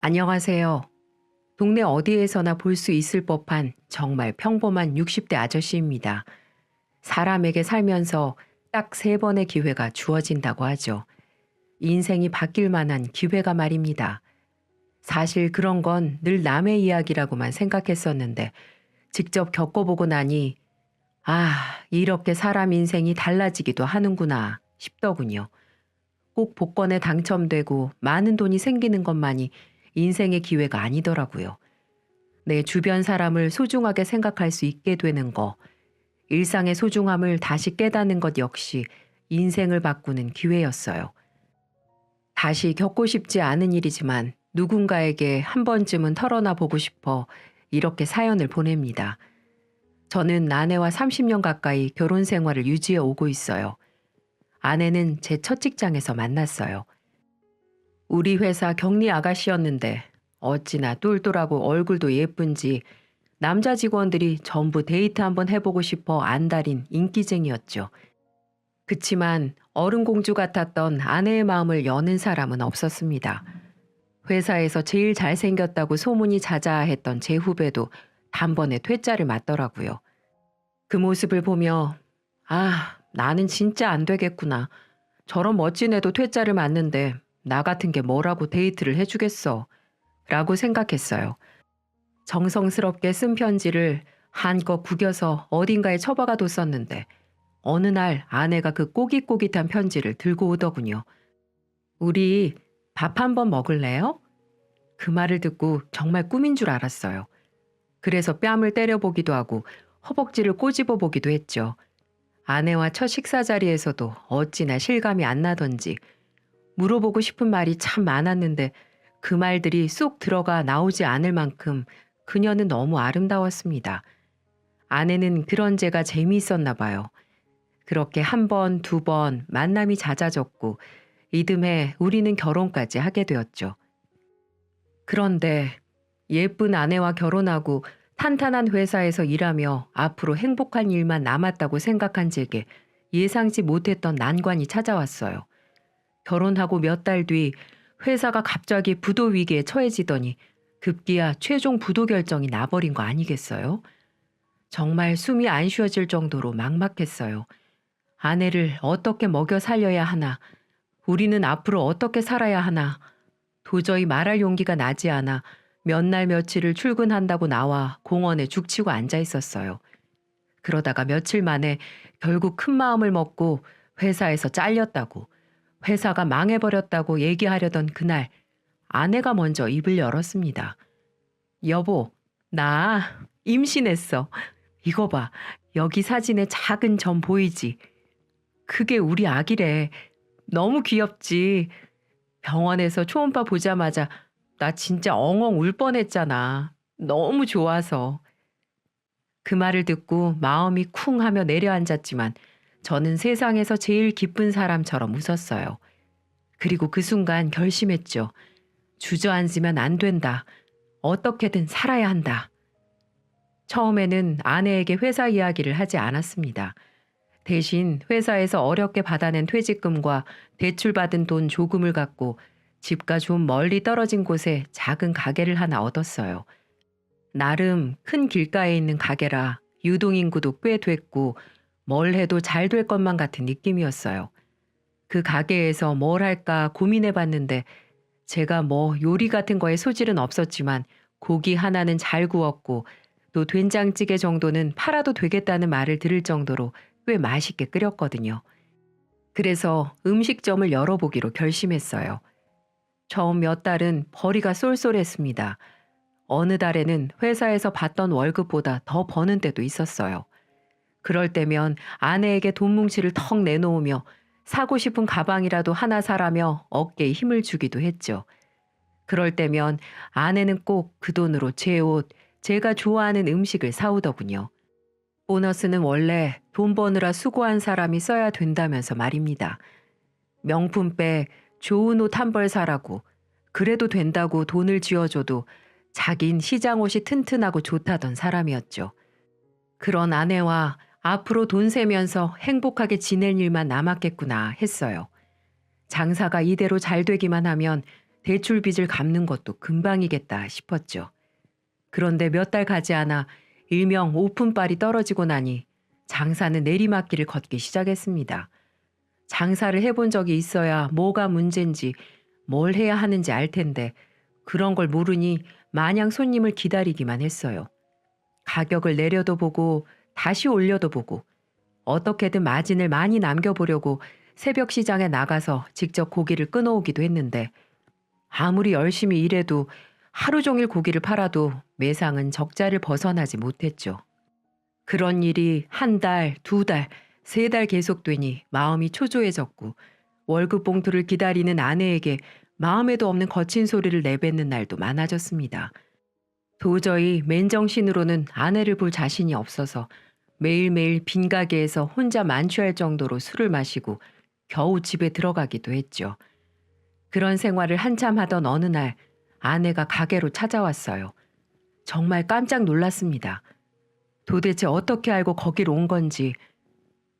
안녕하세요. 동네 어디에서나 볼 수 있을 법한 정말 평범한 60대 아저씨입니다. 사람에게 살면서 딱 3번의 기회가 주어진다고 하죠. 인생이 바뀔 만한 기회가 말입니다. 사실 그런 건 늘 남의 이야기라고만 생각했었는데 직접 겪어보고 나니 이렇게 사람 인생이 달라지기도 하는구나 싶더군요. 꼭 복권에 당첨되고 많은 돈이 생기는 것만이 인생의 기회가 아니더라고요. 내 주변 사람을 소중하게 생각할 수 있게 되는 거, 일상의 소중함을 다시 깨닫는 것 역시 인생을 바꾸는 기회였어요. 다시 겪고 싶지 않은 일이지만 누군가에게 한 번쯤은 털어놔 보고 싶어 이렇게 사연을 보냅니다. 저는 아내와 30년 가까이 결혼 생활을 유지해 오고 있어요. 아내는 제 첫 직장에서 만났어요. 우리 회사 격리 아가씨였는데 어찌나 똘똘하고 얼굴도 예쁜지 남자 직원들이 전부 데이트 한번 해보고 싶어 안달인 인기쟁이였죠. 그치만 어른공주 같았던 아내의 마음을 여는 사람은 없었습니다. 회사에서 제일 잘생겼다고 소문이 자자했던 제 후배도 단번에 퇴짜를 맞더라고요. 그 모습을 보며 나는 진짜 안 되겠구나. 저런 멋진 애도 퇴짜를 맞는데 나 같은 게 뭐라고 데이트를 해주겠어. 라고 생각했어요. 정성스럽게 쓴 편지를 한껏 구겨서 어딘가에 처박아 뒀었는데 어느 날 아내가 그 꼬깃꼬깃한 편지를 들고 오더군요. 우리 밥 한번 먹을래요? 그 말을 듣고 정말 꿈인 줄 알았어요. 그래서 뺨을 때려보기도 하고 허벅지를 꼬집어 보기도 했죠. 아내와 첫 식사 자리에서도 어찌나 실감이 안 나던지 물어보고 싶은 말이 참 많았는데 그 말들이 쏙 들어가 나오지 않을 만큼 그녀는 너무 아름다웠습니다. 아내는 그런 제가 재미있었나 봐요. 그렇게 한 번, 두 번 만남이 잦아졌고 이듬해 우리는 결혼까지 하게 되었죠. 그런데 예쁜 아내와 결혼하고 탄탄한 회사에서 일하며 앞으로 행복한 일만 남았다고 생각한 제게 예상치 못했던 난관이 찾아왔어요. 결혼하고 몇 달 뒤 회사가 갑자기 부도 위기에 처해지더니 급기야 최종 부도 결정이 나버린 거 아니겠어요? 정말 숨이 안 쉬어질 정도로 막막했어요. 아내를 어떻게 먹여 살려야 하나, 우리는 앞으로 어떻게 살아야 하나, 도저히 말할 용기가 나지 않아 몇 날 며칠을 출근한다고 나와 공원에 죽치고 앉아 있었어요. 그러다가 며칠 만에 결국 큰 마음을 먹고 회사에서 잘렸다고, 회사가 망해버렸다고 얘기하려던 그날 아내가 먼저 입을 열었습니다. 여보, 나 임신했어. 이거 봐. 여기 사진에 작은 점 보이지? 그게 우리 아기래. 너무 귀엽지? 병원에서 초음파 보자마자 나 진짜 엉엉 울 뻔했잖아. 너무 좋아서. 그 말을 듣고 마음이 쿵 하며 내려앉았지만 저는 세상에서 제일 기쁜 사람처럼 웃었어요. 그리고 그 순간 결심했죠. 주저앉으면 안 된다. 어떻게든 살아야 한다. 처음에는 아내에게 회사 이야기를 하지 않았습니다. 대신 회사에서 어렵게 받아낸 퇴직금과 대출받은 돈 조금을 갖고 집과 좀 멀리 떨어진 곳에 작은 가게를 하나 얻었어요. 나름 큰 길가에 있는 가게라 유동인구도 꽤 됐고 뭘 해도 잘 될 것만 같은 느낌이었어요. 그 가게에서 뭘 할까 고민해 봤는데 제가 뭐 요리 같은 거에 소질은 없었지만 고기 하나는 잘 구웠고 또 된장찌개 정도는 팔아도 되겠다는 말을 들을 정도로 꽤 맛있게 끓였거든요. 그래서 음식점을 열어보기로 결심했어요. 처음 몇 달은 벌이가 쏠쏠했습니다. 어느 달에는 회사에서 받던 월급보다 더 버는 때도 있었어요. 그럴 때면 아내에게 돈 뭉치를 턱 내놓으며 사고 싶은 가방이라도 하나 사라며 어깨에 힘을 주기도 했죠. 그럴 때면 아내는 꼭 그 돈으로 제 옷, 제가 좋아하는 음식을 사오더군요. 보너스는 원래 돈 버느라 수고한 사람이 써야 된다면서 말입니다. 명품백, 좋은 옷 한 벌 사라고, 그래도 된다고 돈을 쥐어줘도 자긴 시장 옷이 튼튼하고 좋다던 사람이었죠. 그런 아내와 앞으로 돈 세면서 행복하게 지낼 일만 남았겠구나 했어요. 장사가 이대로 잘 되기만 하면 대출 빚을 갚는 것도 금방이겠다 싶었죠. 그런데 몇 달 가지 않아 일명 오픈빨이 떨어지고 나니 장사는 내리막길을 걷기 시작했습니다. 장사를 해본 적이 있어야 뭐가 문제인지 뭘 해야 하는지 알 텐데 그런 걸 모르니 마냥 손님을 기다리기만 했어요. 가격을 내려도 보고 다시 올려도 보고 어떻게든 마진을 많이 남겨보려고 새벽 시장에 나가서 직접 고기를 끊어오기도 했는데 아무리 열심히 일해도 하루 종일 고기를 팔아도 매상은 적자를 벗어나지 못했죠. 그런 일이 한 달, 두 달, 세 달 계속되니 마음이 초조해졌고 월급 봉투를 기다리는 아내에게 마음에도 없는 거친 소리를 내뱉는 날도 많아졌습니다. 도저히 맨정신으로는 아내를 볼 자신이 없어서 매일매일 빈 가게에서 혼자 만취할 정도로 술을 마시고 겨우 집에 들어가기도 했죠. 그런 생활을 한참 하던 어느 날 아내가 가게로 찾아왔어요. 정말 깜짝 놀랐습니다. 도대체 어떻게 알고 거기로 온 건지,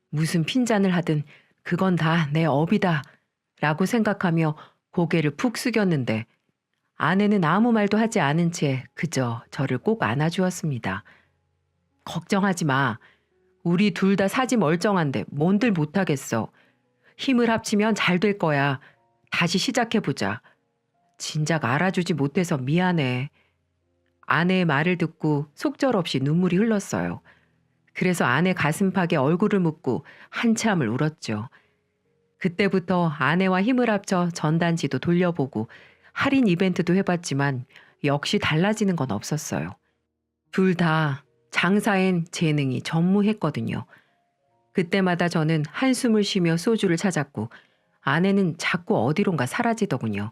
무슨 핀잔을 하든 그건 다 내 업이다 라고 생각하며 고개를 푹 숙였는데 아내는 아무 말도 하지 않은 채 그저 저를 꼭 안아주었습니다. 걱정하지 마. 우리 둘 다 사지 멀쩡한데 뭔들 못하겠어. 힘을 합치면 잘 될 거야. 다시 시작해보자. 진작 알아주지 못해서 미안해. 아내의 말을 듣고 속절없이 눈물이 흘렀어요. 그래서 아내 가슴팍에 얼굴을 묻고 한참을 울었죠. 그때부터 아내와 힘을 합쳐 전단지도 돌려보고 할인 이벤트도 해봤지만 역시 달라지는 건 없었어요. 둘 다 장사엔 재능이 전무했거든요. 그때마다 저는 한숨을 쉬며 소주를 찾았고 아내는 자꾸 어디론가 사라지더군요.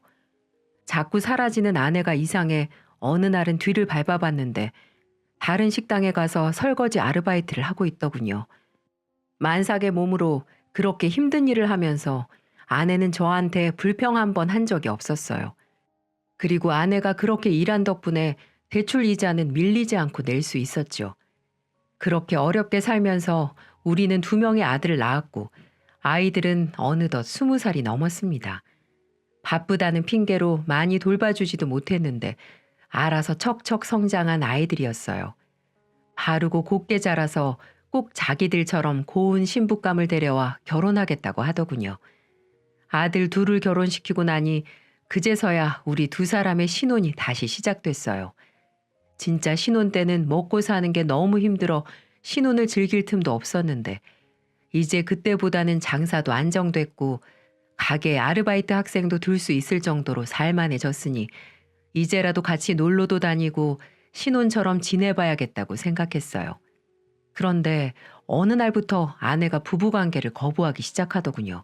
자꾸 사라지는 아내가 이상해 어느 날은 뒤를 밟아봤는데 다른 식당에 가서 설거지 아르바이트를 하고 있더군요. 만삭의 몸으로 그렇게 힘든 일을 하면서 아내는 저한테 불평 한 번 한 적이 없었어요. 그리고 아내가 그렇게 일한 덕분에 대출 이자는 밀리지 않고 낼 수 있었죠. 그렇게 어렵게 살면서 우리는 2명의 아들을 낳았고 아이들은 어느덧 20살이 넘었습니다. 바쁘다는 핑계로 많이 돌봐주지도 못했는데 알아서 척척 성장한 아이들이었어요. 바르고 곱게 자라서 꼭 자기들처럼 고운 신부감을 데려와 결혼하겠다고 하더군요. 아들 둘을 결혼시키고 나니 그제서야 우리 2사람의 신혼이 다시 시작됐어요. 진짜 신혼 때는 먹고 사는 게 너무 힘들어 신혼을 즐길 틈도 없었는데 이제 그때보다는 장사도 안정됐고 가게에 아르바이트 학생도 둘 수 있을 정도로 살만해졌으니 이제라도 같이 놀러도 다니고 신혼처럼 지내봐야겠다고 생각했어요. 그런데 어느 날부터 아내가 부부관계를 거부하기 시작하더군요.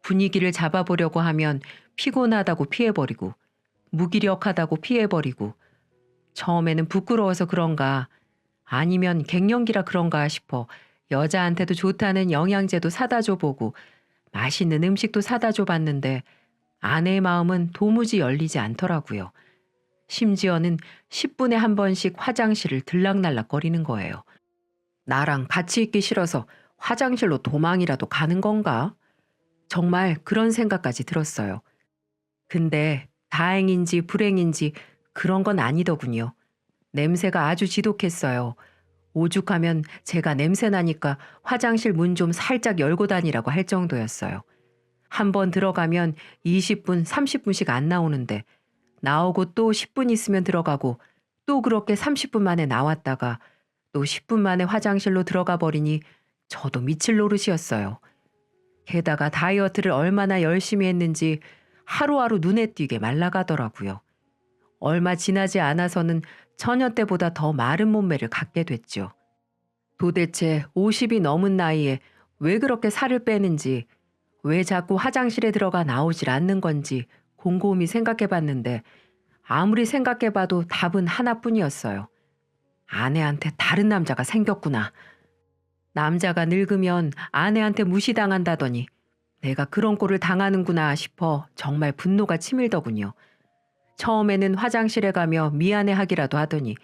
분위기를 잡아보려고 하면 피곤하다고 피해버리고 무기력하다고 피해버리고 처음에는 부끄러워서 그런가 아니면 갱년기라 그런가 싶어 여자한테도 좋다는 영양제도 사다 줘보고 맛있는 음식도 사다 줘봤는데 아내의 마음은 도무지 열리지 않더라고요. 심지어는 10분에 한 번씩 화장실을 들락날락거리는 거예요. 나랑 같이 있기 싫어서 화장실로 도망이라도 가는 건가? 정말 그런 생각까지 들었어요. 근데 다행인지 불행인지 그런 건 아니더군요. 냄새가 아주 지독했어요. 오죽하면 제가 냄새 나니까 화장실 문 좀 살짝 열고 다니라고 할 정도였어요. 한 번 들어가면 20분, 30분씩 안 나오는데 나오고 또 10분 있으면 들어가고 또 그렇게 30분 만에 나왔다가 또 10분 만에 화장실로 들어가 버리니 저도 미칠 노릇이었어요. 게다가 다이어트를 얼마나 열심히 했는지 하루하루 눈에 띄게 말라가더라고요. 얼마 지나지 않아서는 처녀 때보다 더 마른 몸매를 갖게 됐죠. 도대체 50이 넘은 나이에 왜 그렇게 살을 빼는지, 왜 자꾸 화장실에 들어가 나오질 않는 건지 곰곰이 생각해봤는데 아무리 생각해봐도 답은 하나뿐이었어요. 아내한테 다른 남자가 생겼구나. 남자가 늙으면 아내한테 무시당한다더니 내가 그런 꼴을 당하는구나 싶어 정말 분노가 치밀더군요. 처음에는 화장실에 가며 미안해하기라도 하더니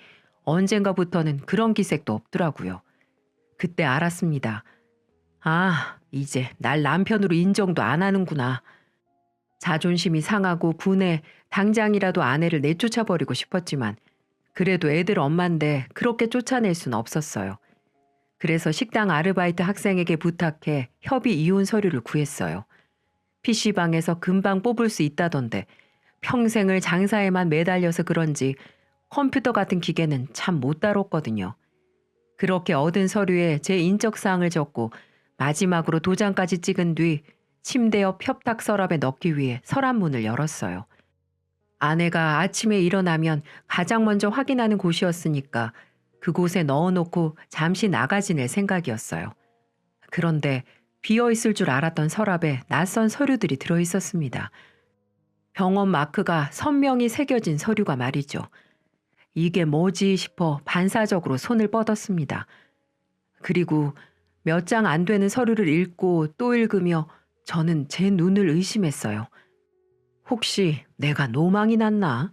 언젠가부터는 그런 기색도 없더라고요. 그때 알았습니다. 아, 이제 날 남편으로 인정도 안 하는구나. 자존심이 상하고 분해 당장이라도 아내를 내쫓아 버리고 싶었지만 그래도 애들 엄마인데 그렇게 쫓아낼 수는 없었어요. 그래서 식당 아르바이트 학생에게 부탁해 협의 이혼 서류를 구했어요. PC방에서 금방 뽑을 수 있다던데 평생을 장사에만 매달려서 그런지 컴퓨터 같은 기계는 참 못 다뤘거든요. 그렇게 얻은 서류에 제 인적사항을 적고 마지막으로 도장까지 찍은 뒤 침대 옆 협탁 서랍에 넣기 위해 서랍문을 열었어요. 아내가 아침에 일어나면 가장 먼저 확인하는 곳이었으니까 그곳에 넣어놓고 잠시 나가 지낼 생각이었어요. 그런데 비어있을 줄 알았던 서랍에 낯선 서류들이 들어있었습니다. 병원 마크가 선명히 새겨진 서류가 말이죠. 이게 뭐지 싶어 반사적으로 손을 뻗었습니다. 그리고 몇 장 안 되는 서류를 읽고 또 읽으며 저는 제 눈을 의심했어요. 혹시 내가 노망이 났나?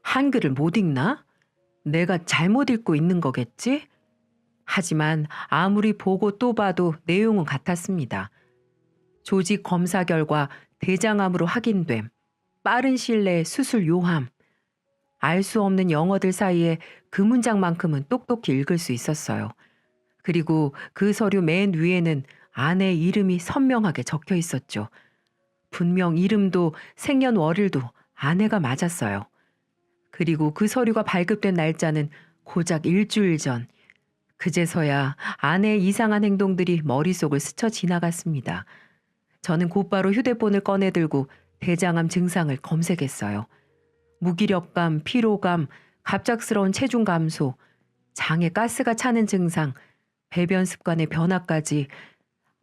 한글을 못 읽나? 내가 잘못 읽고 있는 거겠지? 하지만 아무리 보고 또 봐도 내용은 같았습니다. 조직 검사 결과 대장암으로 확인됨, 빠른 시일 내에 수술 요함. 알 수 없는 영어들 사이에 그 문장만큼은 똑똑히 읽을 수 있었어요. 그리고 그 서류 맨 위에는 아내의 이름이 선명하게 적혀 있었죠. 분명 이름도 생년월일도 아내가 맞았어요. 그리고 그 서류가 발급된 날짜는 고작 일주일 전. 그제서야 아내의 이상한 행동들이 머릿속을 스쳐 지나갔습니다. 저는 곧바로 휴대폰을 꺼내들고 대장암 증상을 검색했어요. 무기력감, 피로감, 갑작스러운 체중 감소, 장에 가스가 차는 증상, 배변 습관의 변화까지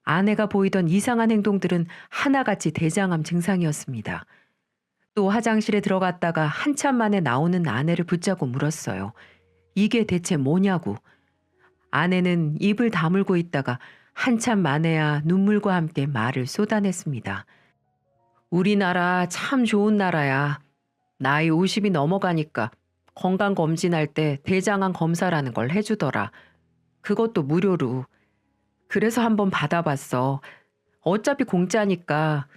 아내가 보이던 이상한 행동들은 하나같이 대장암 증상이었습니다. 또 화장실에 들어갔다가 한참 만에 나오는 아내를 붙잡고 물었어요. 이게 대체 뭐냐고. 아내는 입을 다물고 있다가 한참 만에야 눈물과 함께 말을 쏟아냈습니다. 우리나라 참 좋은 나라야. 나이 50이 넘어가니까 건강검진할 때 대장암 검사라는 걸 해주더라. 그것도 무료로. 그래서 한번 받아봤어. 어차피 공짜니까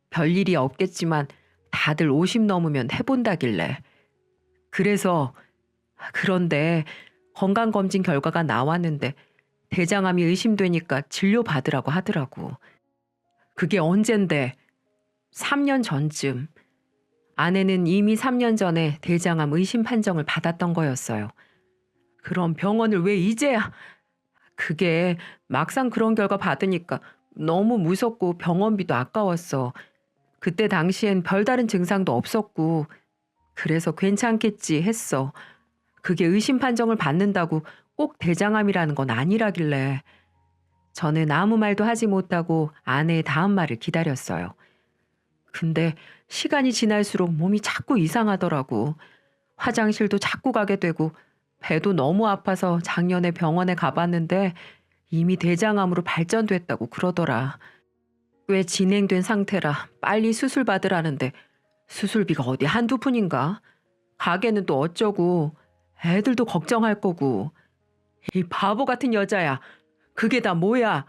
별일이 없겠지만 다들 50 넘으면 해본다길래. 그런데 건강검진 결과가 나왔는데 대장암이 의심되니까 진료받으라고 하더라고. 그게 언젠데? 3년 전쯤. 아내는 이미 3년 전에 대장암 의심 판정을 받았던 거였어요. 그럼 병원을 왜 이제야? 그게 막상 그런 결과 받으니까 너무 무섭고 병원비도 아까웠어. 그때 당시엔 별다른 증상도 없었고 그래서 괜찮겠지 했어. 그게 의심 판정을 받는다고 꼭 대장암이라는 건 아니라길래. 저는 아무 말도 하지 못하고 아내의 다음 말을 기다렸어요. 근데 시간이 지날수록 몸이 자꾸 이상하더라고. 화장실도 자꾸 가게 되고 배도 너무 아파서 작년에 병원에 가봤는데 이미 대장암으로 발전됐다고 그러더라. 꽤 진행된 상태라 빨리 수술 받으라는데 수술비가 어디 한두 푼인가? 가게는 또 어쩌고 애들도 걱정할 거고. 이 바보 같은 여자야. 그게 다 뭐야?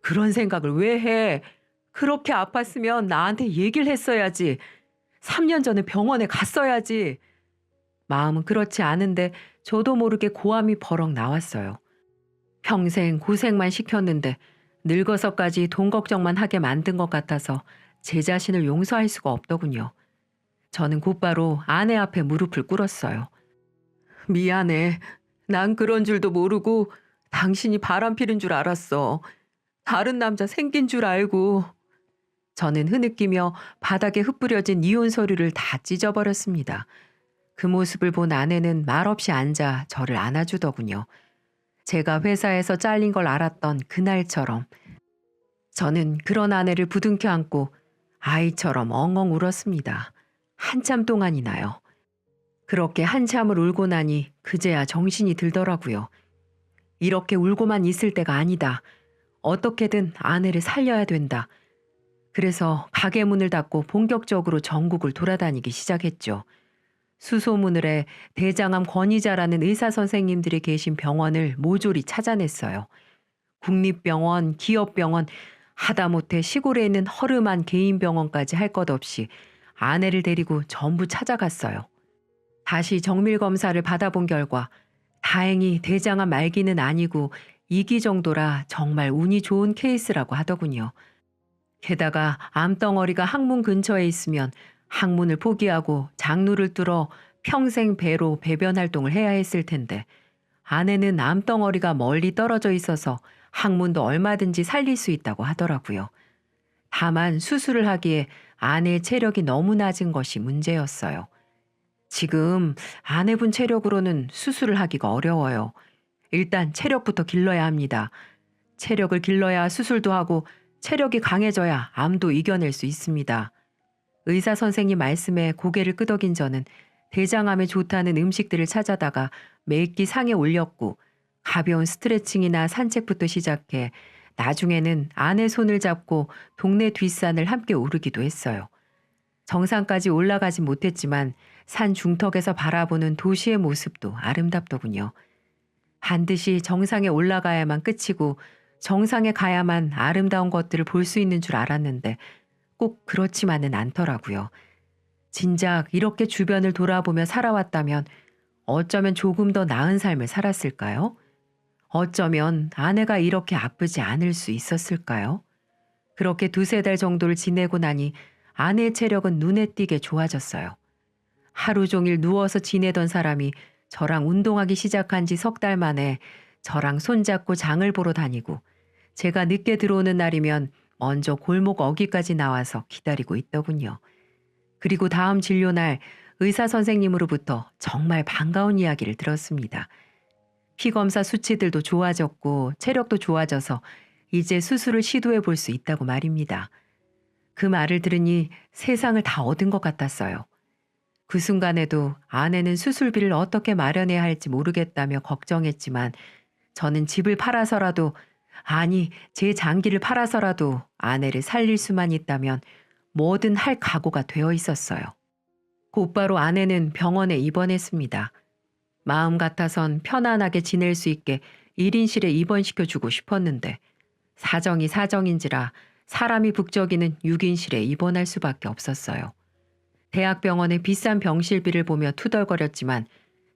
그런 생각을 왜 해? 그렇게 아팠으면 나한테 얘기를 했어야지. 3년 전에 병원에 갔어야지. 마음은 그렇지 않은데 저도 모르게 고함이 버럭 나왔어요. 평생 고생만 시켰는데 늙어서까지 돈 걱정만 하게 만든 것 같아서 제 자신을 용서할 수가 없더군요. 저는 곧바로 아내 앞에 무릎을 꿇었어요. 미안해. 난 그런 줄도 모르고 당신이 바람 피는 줄 알았어. 다른 남자 생긴 줄 알고. 저는 흐느끼며 바닥에 흩뿌려진 이혼 서류를 다 찢어버렸습니다. 그 모습을 본 아내는 말없이 앉아 저를 안아주더군요. 제가 회사에서 잘린 걸 알았던 그날처럼 저는 그런 아내를 부둥켜 안고 아이처럼 엉엉 울었습니다. 한참 동안이나요. 그렇게 한참을 울고 나니 그제야 정신이 들더라고요. 이렇게 울고만 있을 때가 아니다. 어떻게든 아내를 살려야 된다. 그래서 가게 문을 닫고 본격적으로 전국을 돌아다니기 시작했죠. 수소문을에 대장암 권위자라는 의사 선생님들이 계신 병원을 모조리 찾아냈어요. 국립병원, 기업병원, 하다못해 시골에 있는 허름한 개인 병원까지 할 것 없이 아내를 데리고 전부 찾아갔어요. 다시 정밀 검사를 받아본 결과 다행히 대장암 말기는 아니고 2기 정도라 정말 운이 좋은 케이스라고 하더군요. 게다가 암덩어리가 항문 근처에 있으면 항문을 포기하고 장루를 뚫어 평생 배로 배변 활동을 해야 했을 텐데 아내는 암덩어리가 멀리 떨어져 있어서 항문도 얼마든지 살릴 수 있다고 하더라고요. 다만 수술을 하기에 아내의 체력이 너무 낮은 것이 문제였어요. 지금 아내분 체력으로는 수술을 하기가 어려워요. 일단 체력부터 길러야 합니다. 체력을 길러야 수술도 하고 체력이 강해져야 암도 이겨낼 수 있습니다. 의사 선생님 말씀에 고개를 끄덕인 저는 대장암에 좋다는 음식들을 찾아다가 매끼 상에 올렸고 가벼운 스트레칭이나 산책부터 시작해 나중에는 아내 손을 잡고 동네 뒷산을 함께 오르기도 했어요. 정상까지 올라가지 못했지만 산 중턱에서 바라보는 도시의 모습도 아름답더군요. 반드시 정상에 올라가야만 끝이고 정상에 가야만 아름다운 것들을 볼 수 있는 줄 알았는데 꼭 그렇지만은 않더라고요. 진작 이렇게 주변을 돌아보며 살아왔다면 어쩌면 조금 더 나은 삶을 살았을까요? 어쩌면 아내가 이렇게 아프지 않을 수 있었을까요? 그렇게 두세 달 정도를 지내고 나니 아내의 체력은 눈에 띄게 좋아졌어요. 하루 종일 누워서 지내던 사람이 저랑 운동하기 시작한 지 석 달 만에 저랑 손잡고 장을 보러 다니고 제가 늦게 들어오는 날이면 먼저 골목 어귀까지 나와서 기다리고 있더군요. 그리고 다음 진료날 의사 선생님으로부터 정말 반가운 이야기를 들었습니다. 피검사 수치들도 좋아졌고 체력도 좋아져서 이제 수술을 시도해 볼 수 있다고 말입니다. 그 말을 들으니 세상을 다 얻은 것 같았어요. 그 순간에도 아내는 수술비를 어떻게 마련해야 할지 모르겠다며 걱정했지만 저는 집을 팔아서라도 아니 제 장기를 팔아서라도 아내를 살릴 수만 있다면 뭐든 할 각오가 되어 있었어요. 곧바로 아내는 병원에 입원했습니다. 마음 같아선 편안하게 지낼 수 있게 1인실에 입원시켜주고 싶었는데 사정이 사정인지라 사람이 북적이는 6인실에 입원할 수밖에 없었어요. 대학병원의 비싼 병실비를 보며 투덜거렸지만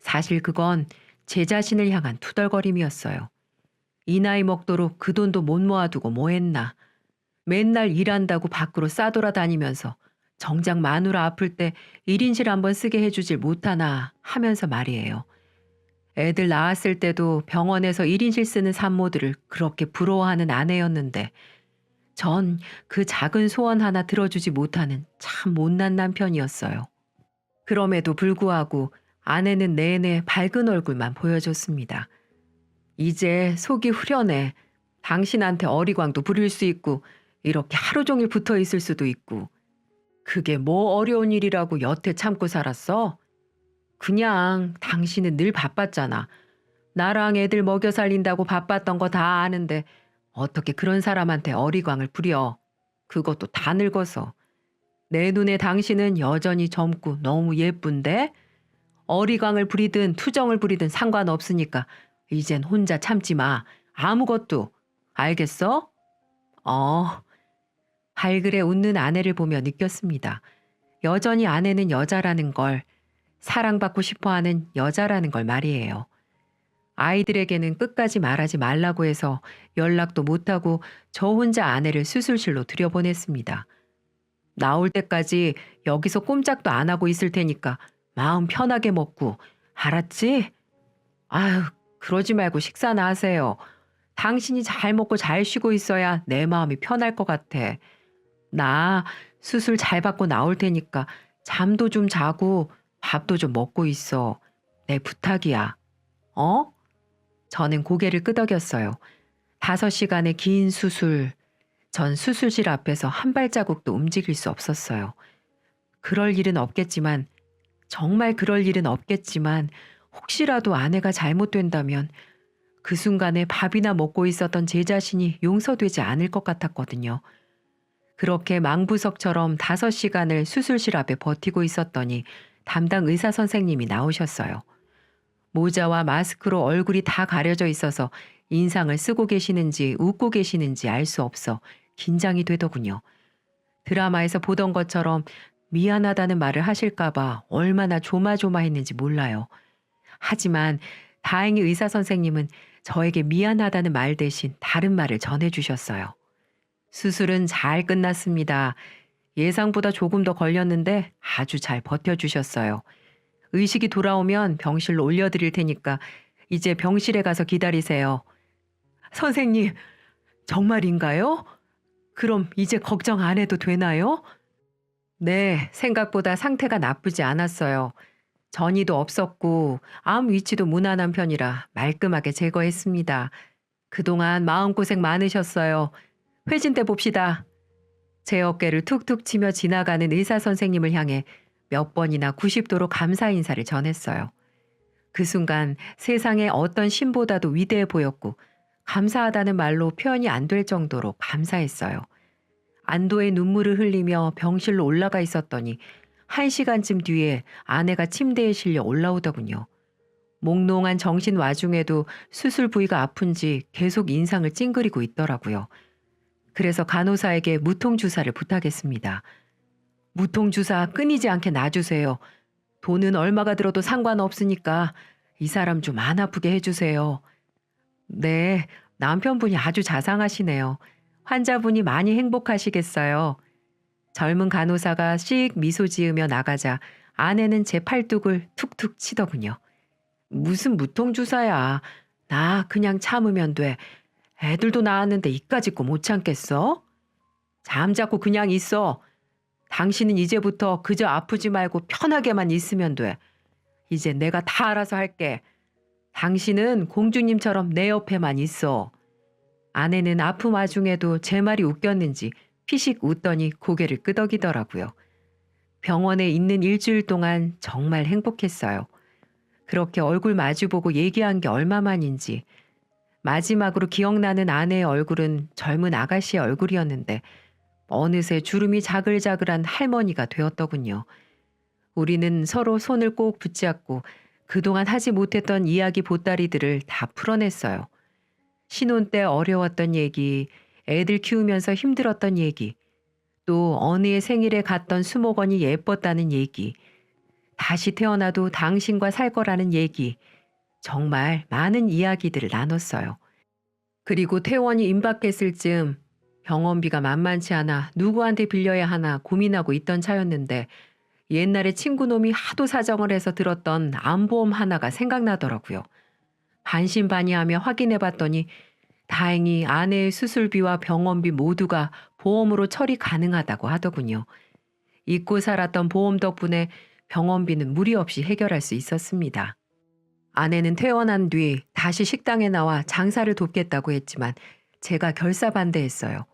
사실 그건 제 자신을 향한 투덜거림이었어요. 이 나이 먹도록 그 돈도 못 모아두고 뭐 했나. 맨날 일한다고 밖으로 싸돌아다니면서 정작 마누라 아플 때 1인실 한번 쓰게 해주질 못하나 하면서 말이에요. 애들 낳았을 때도 병원에서 1인실 쓰는 산모들을 그렇게 부러워하는 아내였는데 전 그 작은 소원 하나 들어주지 못하는 참 못난 남편이었어요. 그럼에도 불구하고 아내는 내내 밝은 얼굴만 보여줬습니다. 이제 속이 후련해. 당신한테 어리광도 부릴 수 있고 이렇게 하루 종일 붙어 있을 수도 있고. 그게 뭐 어려운 일이라고 여태 참고 살았어? 그냥 당신은 늘 바빴잖아. 나랑 애들 먹여 살린다고 바빴던 거 다 아는데 어떻게 그런 사람한테 어리광을 부려. 그것도 다 늙어서. 내 눈에 당신은 여전히 젊고 너무 예쁜데? 어리광을 부리든 투정을 부리든 상관없으니까 이젠 혼자 참지 마. 아무것도. 알겠어? 발그레 웃는 아내를 보며 느꼈습니다. 여전히 아내는 여자라는 걸, 사랑받고 싶어하는 여자라는 걸 말이에요. 아이들에게는 끝까지 말하지 말라고 해서 연락도 못하고 저 혼자 아내를 수술실로 들여보냈습니다. 나올 때까지 여기서 꼼짝도 안 하고 있을 테니까 마음 편하게 먹고, 알았지? 아유, 그러지 말고 식사나 하세요. 당신이 잘 먹고 잘 쉬고 있어야 내 마음이 편할 것 같아. 나 수술 잘 받고 나올 테니까 잠도 좀 자고 밥도 좀 먹고 있어. 내 부탁이야. 어? 저는 고개를 끄덕였어요. 5시간의 긴 수술. 전 수술실 앞에서 한 발자국도 움직일 수 없었어요. 그럴 일은 없겠지만, 정말 그럴 일은 없겠지만 혹시라도 아내가 잘못된다면 그 순간에 밥이나 먹고 있었던 제 자신이 용서되지 않을 것 같았거든요. 그렇게 망부석처럼 5시간을 수술실 앞에 버티고 있었더니 담당 의사 선생님이 나오셨어요. 모자와 마스크로 얼굴이 다 가려져 있어서 인상을 쓰고 계시는지 웃고 계시는지 알 수 없어 긴장이 되더군요. 드라마에서 보던 것처럼 미안하다는 말을 하실까봐 얼마나 조마조마했는지 몰라요. 하지만 다행히 의사 선생님은 저에게 미안하다는 말 대신 다른 말을 전해주셨어요. 수술은 잘 끝났습니다. 예상보다 조금 더 걸렸는데 아주 잘 버텨주셨어요. 의식이 돌아오면 병실로 올려드릴 테니까 이제 병실에 가서 기다리세요. 선생님, 정말인가요? 그럼 이제 걱정 안 해도 되나요? 네, 생각보다 상태가 나쁘지 않았어요. 전이도 없었고 암 위치도 무난한 편이라 말끔하게 제거했습니다. 그동안 마음고생 많으셨어요. 회진 때 봅시다. 제 어깨를 툭툭 치며 지나가는 의사 선생님을 향해 몇 번이나 90도로 감사 인사를 전했어요. 그 순간 세상에 어떤 신보다도 위대해 보였고 감사하다는 말로 표현이 안 될 정도로 감사했어요. 안도의 눈물을 흘리며 병실로 올라가 있었더니 1시간쯤 뒤에 아내가 침대에 실려 올라오더군요. 몽롱한 정신 와중에도 수술 부위가 아픈지 계속 인상을 찡그리고 있더라고요. 그래서 간호사에게 무통주사를 부탁했습니다. 무통주사 끊이지 않게 놔주세요. 돈은 얼마가 들어도 상관없으니까 이 사람 좀 안 아프게 해주세요. 네, 남편분이 아주 자상하시네요. 환자분이 많이 행복하시겠어요. 젊은 간호사가 씩 미소 지으며 나가자 아내는 제 팔뚝을 툭툭 치더군요. 무슨 무통주사야. 나 그냥 참으면 돼. 애들도 낳았는데 이까짓 거 못 참겠어? 잠자코 그냥 있어. 당신은 이제부터 그저 아프지 말고 편하게만 있으면 돼. 이제 내가 다 알아서 할게. 당신은 공주님처럼 내 옆에만 있어. 아내는 아픔 와중에도 제 말이 웃겼는지 피식 웃더니 고개를 끄덕이더라고요. 병원에 있는 일주일 동안 정말 행복했어요. 그렇게 얼굴 마주보고 얘기한 게 얼마만인지. 마지막으로 기억나는 아내의 얼굴은 젊은 아가씨의 얼굴이었는데 어느새 주름이 자글자글한 할머니가 되었더군요. 우리는 서로 손을 꼭 붙잡고 그동안 하지 못했던 이야기 보따리들을 다 풀어냈어요. 신혼 때 어려웠던 얘기, 애들 키우면서 힘들었던 얘기, 또 어느 해 생일에 갔던 수목원이 예뻤다는 얘기, 다시 태어나도 당신과 살 거라는 얘기, 정말 많은 이야기들을 나눴어요. 그리고 퇴원이 임박했을 즈음 병원비가 만만치 않아 누구한테 빌려야 하나 고민하고 있던 차였는데 옛날에 친구놈이 하도 사정을 해서 들었던 암보험 하나가 생각나더라고요. 반신반의하며 확인해봤더니 다행히 아내의 수술비와 병원비 모두가 보험으로 처리 가능하다고 하더군요. 잊고 살았던 보험 덕분에 병원비는 무리 없이 해결할 수 있었습니다. 아내는 퇴원한 뒤 다시 식당에 나와 장사를 돕겠다고 했지만 제가 결사반대했어요.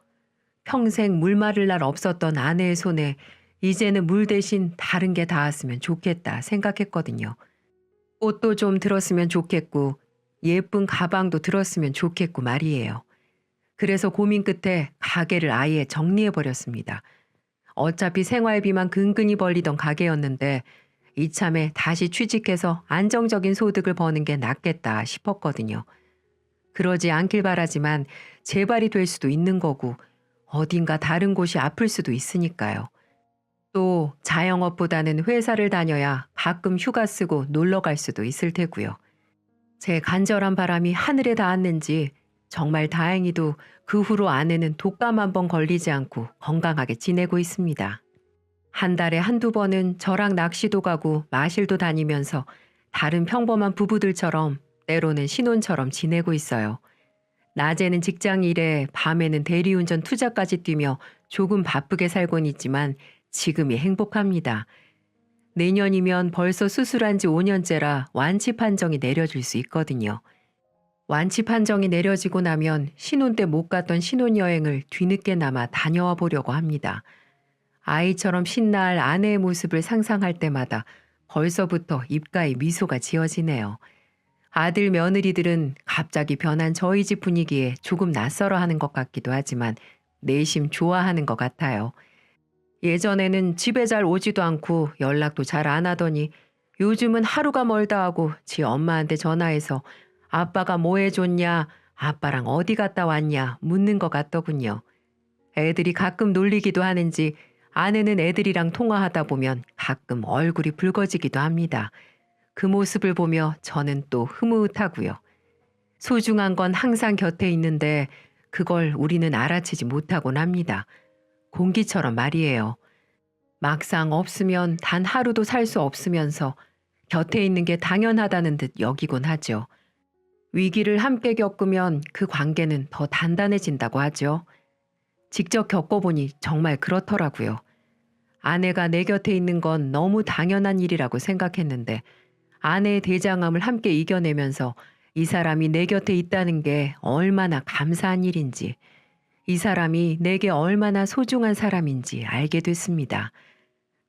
평생 물 마를 날 없었던 아내의 손에 이제는 물 대신 다른 게 닿았으면 좋겠다 생각했거든요. 옷도 좀 들었으면 좋겠고 예쁜 가방도 들었으면 좋겠고 말이에요. 그래서 고민 끝에 가게를 아예 정리해버렸습니다. 어차피 생활비만 근근히 벌리던 가게였는데 이참에 다시 취직해서 안정적인 소득을 버는 게 낫겠다 싶었거든요. 그러지 않길 바라지만 재발이 될 수도 있는 거고 어딘가 다른 곳이 아플 수도 있으니까요. 또 자영업보다는 회사를 다녀야 가끔 휴가 쓰고 놀러 갈 수도 있을 테고요. 제 간절한 바람이 하늘에 닿았는지 정말 다행히도 그 후로 아내는 독감 한 번 걸리지 않고 건강하게 지내고 있습니다. 한 달에 한두 번은 저랑 낚시도 가고 마실도 다니면서 다른 평범한 부부들처럼 때로는 신혼처럼 지내고 있어요. 낮에는 직장 일에 밤에는 대리운전 투자까지 뛰며 조금 바쁘게 살곤 있지만 지금이 행복합니다. 내년이면 벌써 수술한 지 5년째라 완치 판정이 내려질 수 있거든요. 완치 판정이 내려지고 나면 신혼 때 못 갔던 신혼여행을 뒤늦게나마 다녀와 보려고 합니다. 아이처럼 신날 아내의 모습을 상상할 때마다 벌써부터 입가에 미소가 지어지네요. 아들 며느리들은 갑자기 변한 저희 집 분위기에 조금 낯설어하는 것 같기도 하지만 내심 좋아하는 것 같아요. 예전에는 집에 잘 오지도 않고 연락도 잘 안 하더니 요즘은 하루가 멀다 하고 지 엄마한테 전화해서 아빠가 뭐 해줬냐, 아빠랑 어디 갔다 왔냐 묻는 것 같더군요. 애들이 가끔 놀리기도 하는지 아내는 애들이랑 통화하다 보면 가끔 얼굴이 붉어지기도 합니다. 그 모습을 보며 저는 또 흐뭇하고요. 소중한 건 항상 곁에 있는데 그걸 우리는 알아채지 못하곤 합니다. 공기처럼 말이에요. 막상 없으면 단 하루도 살 수 없으면서 곁에 있는 게 당연하다는 듯 여기곤 하죠. 위기를 함께 겪으면 그 관계는 더 단단해진다고 하죠. 직접 겪어보니 정말 그렇더라고요. 아내가 내 곁에 있는 건 너무 당연한 일이라고 생각했는데 아내의 대장암을 함께 이겨내면서 이 사람이 내 곁에 있다는 게 얼마나 감사한 일인지, 이 사람이 내게 얼마나 소중한 사람인지 알게 됐습니다.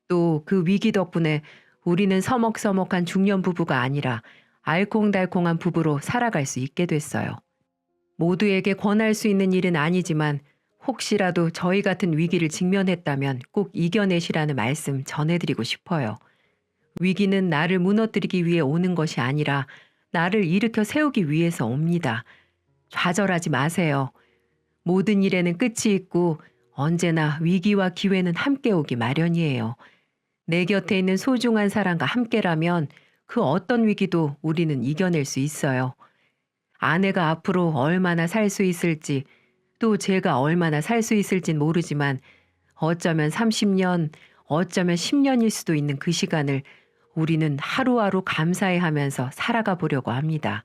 또 그 위기 덕분에 우리는 서먹서먹한 중년 부부가 아니라 알콩달콩한 부부로 살아갈 수 있게 됐어요. 모두에게 권할 수 있는 일은 아니지만 혹시라도 저희 같은 위기를 직면했다면 꼭 이겨내시라는 말씀 전해드리고 싶어요. 위기는 나를 무너뜨리기 위해 오는 것이 아니라 나를 일으켜 세우기 위해서 옵니다. 좌절하지 마세요. 모든 일에는 끝이 있고 언제나 위기와 기회는 함께 오기 마련이에요. 내 곁에 있는 소중한 사람과 함께라면 그 어떤 위기도 우리는 이겨낼 수 있어요. 아내가 앞으로 얼마나 살 수 있을지, 또 제가 얼마나 살 수 있을진 모르지만 어쩌면 30년, 어쩌면 10년일 수도 있는 그 시간을 우리는 하루하루 감사해하면서 살아가 보려고 합니다.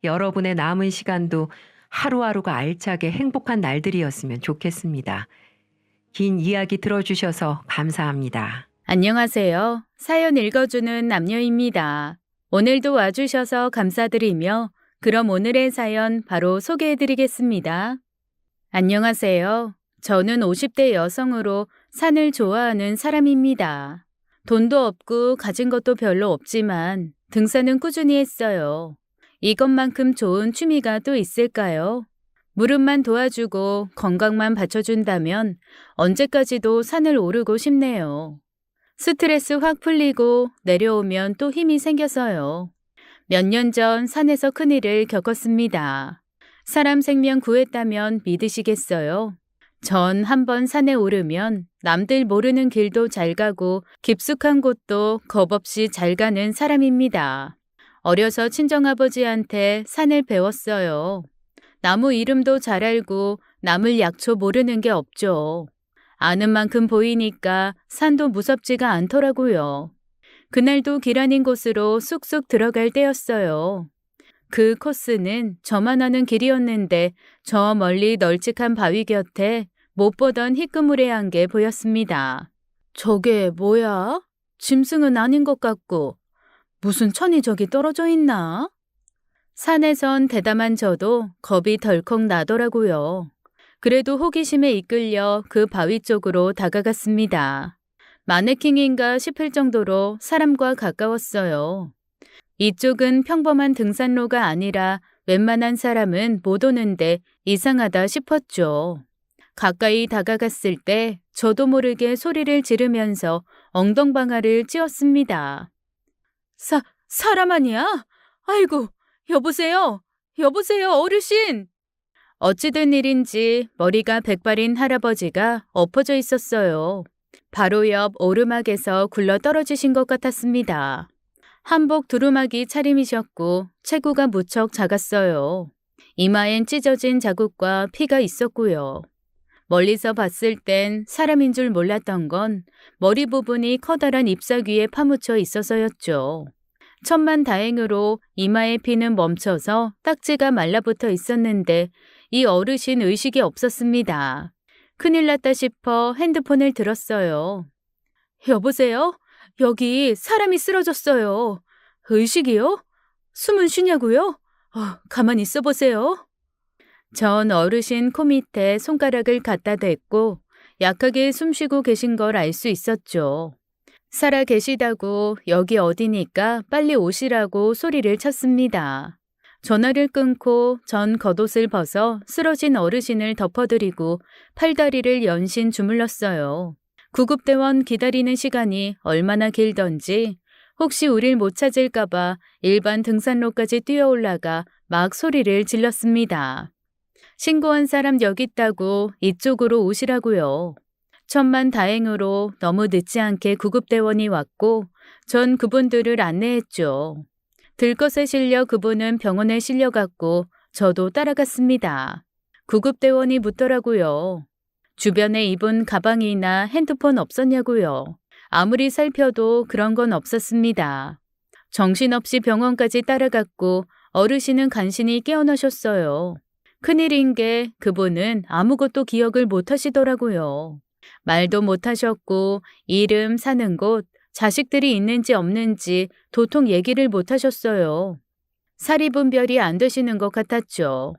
여러분의 남은 시간도 하루하루가 알차게 행복한 날들이었으면 좋겠습니다. 긴 이야기 들어주셔서 감사합니다. 안녕하세요. 사연 읽어주는 남녀입니다. 오늘도 와주셔서 감사드리며 그럼 오늘의 사연 바로 소개해드리겠습니다. 안녕하세요. 저는 50대 여성으로 산을 좋아하는 사람입니다. 돈도 없고 가진 것도 별로 없지만 등산은 꾸준히 했어요. 이것만큼 좋은 취미가 또 있을까요? 무릎만 도와주고 건강만 받쳐준다면 언제까지도 산을 오르고 싶네요. 스트레스 확 풀리고 내려오면 또 힘이 생겨서요. 몇 년 전 산에서 큰일을 겪었습니다. 사람 생명 구했다면 믿으시겠어요? 전 한번 산에 오르면 남들 모르는 길도 잘 가고 깊숙한 곳도 겁없이 잘 가는 사람입니다. 어려서 친정아버지한테 산을 배웠어요. 나무 이름도 잘 알고 남을 약초 모르는 게 없죠. 아는 만큼 보이니까 산도 무섭지가 않더라고요. 그날도 길 아닌 곳으로 쑥쑥 들어갈 때였어요. 그 코스는 저만 아는 길이었는데 저 멀리 널찍한 바위 곁에 못 보던 희끄무레 한 게 보였습니다. 저게 뭐야? 짐승은 아닌 것 같고 무슨 천이 저기 떨어져 있나? 산에선 대담한 저도 겁이 덜컥 나더라고요. 그래도 호기심에 이끌려 그 바위 쪽으로 다가갔습니다. 마네킹인가 싶을 정도로 사람과 가까웠어요. 이쪽은 평범한 등산로가 아니라 웬만한 사람은 못 오는데 이상하다 싶었죠. 가까이 다가갔을 때 저도 모르게 소리를 지르면서 엉덩방아를 찧었습니다. 사람 아니야? 아이고, 여보세요? 여보세요, 어르신! 어찌된 일인지 머리가 백발인 할아버지가 엎어져 있었어요. 바로 옆 오르막에서 굴러 떨어지신 것 같았습니다. 한복 두루마기 차림이셨고 체구가 무척 작았어요. 이마엔 찢어진 자국과 피가 있었고요. 멀리서 봤을 땐 사람인 줄 몰랐던 건 머리 부분이 커다란 잎사귀에 파묻혀 있어서였죠. 천만다행으로 이마의 피는 멈춰서 딱지가 말라붙어 있었는데 이 어르신 의식이 없었습니다. 큰일 났다 싶어 핸드폰을 들었어요. 여보세요? 여기 사람이 쓰러졌어요. 의식이요? 숨은 쉬냐고요? 가만히 있어 보세요. 전 어르신 코 밑에 손가락을 갖다 댔고 약하게 숨쉬고 계신 걸 알 수 있었죠. 살아 계시다고 여기 어디니까 빨리 오시라고 소리를 쳤습니다. 전화를 끊고 전 겉옷을 벗어 쓰러진 어르신을 덮어드리고 팔다리를 연신 주물렀어요. 구급대원 기다리는 시간이 얼마나 길던지 혹시 우릴 못 찾을까봐 일반 등산로까지 뛰어올라가 막 소리를 질렀습니다. 신고한 사람 여기 있다고 이쪽으로 오시라고요. 천만 다행으로 너무 늦지 않게 구급대원이 왔고 전 그분들을 안내했죠. 들것에 실려 그분은 병원에 실려갔고 저도 따라갔습니다. 구급대원이 묻더라고요. 주변에 입은 가방이나 핸드폰 없었냐고요. 아무리 살펴도 그런 건 없었습니다. 정신없이 병원까지 따라갔고 어르신은 간신히 깨어나셨어요. 큰일인 게 그분은 아무것도 기억을 못 하시더라고요. 말도 못 하셨고 이름, 사는 곳, 자식들이 있는지 없는지 도통 얘기를 못 하셨어요. 사리 분별이 안 되시는 것 같았죠.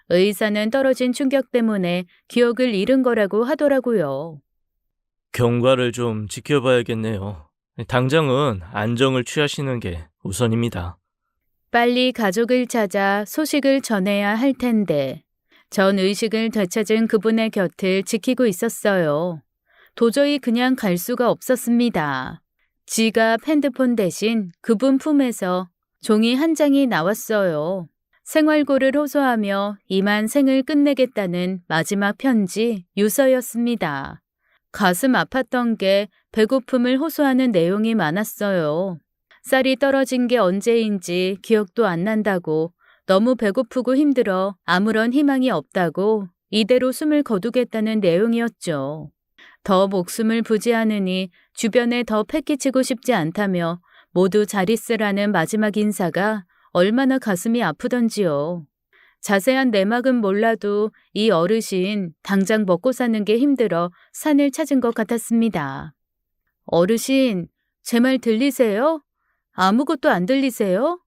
의사는 떨어진 충격 때문에 기억을 잃은 거라고 하더라고요. 경과를 좀 지켜봐야겠네요. 당장은 안정을 취하시는 게 우선입니다. 빨리 가족을 찾아 소식을 전해야 할 텐데 전 의식을 되찾은 그분의 곁을 지키고 있었어요. 도저히 그냥 갈 수가 없었습니다. 지갑, 핸드폰 대신 그분 품에서 종이 한 장이 나왔어요. 생활고를 호소하며 이만 생을 끝내겠다는 마지막 편지, 유서였습니다. 가슴 아팠던 게 배고픔을 호소하는 내용이 많았어요. 쌀이 떨어진 게 언제인지 기억도 안 난다고, 너무 배고프고 힘들어 아무런 희망이 없다고 이대로 숨을 거두겠다는 내용이었죠. 더 목숨을 부지하느니 주변에 더 패기치고 싶지 않다며 모두 잘 있으라는 마지막 인사가 얼마나 가슴이 아프던지요. 자세한 내막은 몰라도 이 어르신 당장 먹고 사는 게 힘들어 산을 찾은 것 같았습니다. 어르신, 제 말 들리세요? 아무것도 안 들리세요?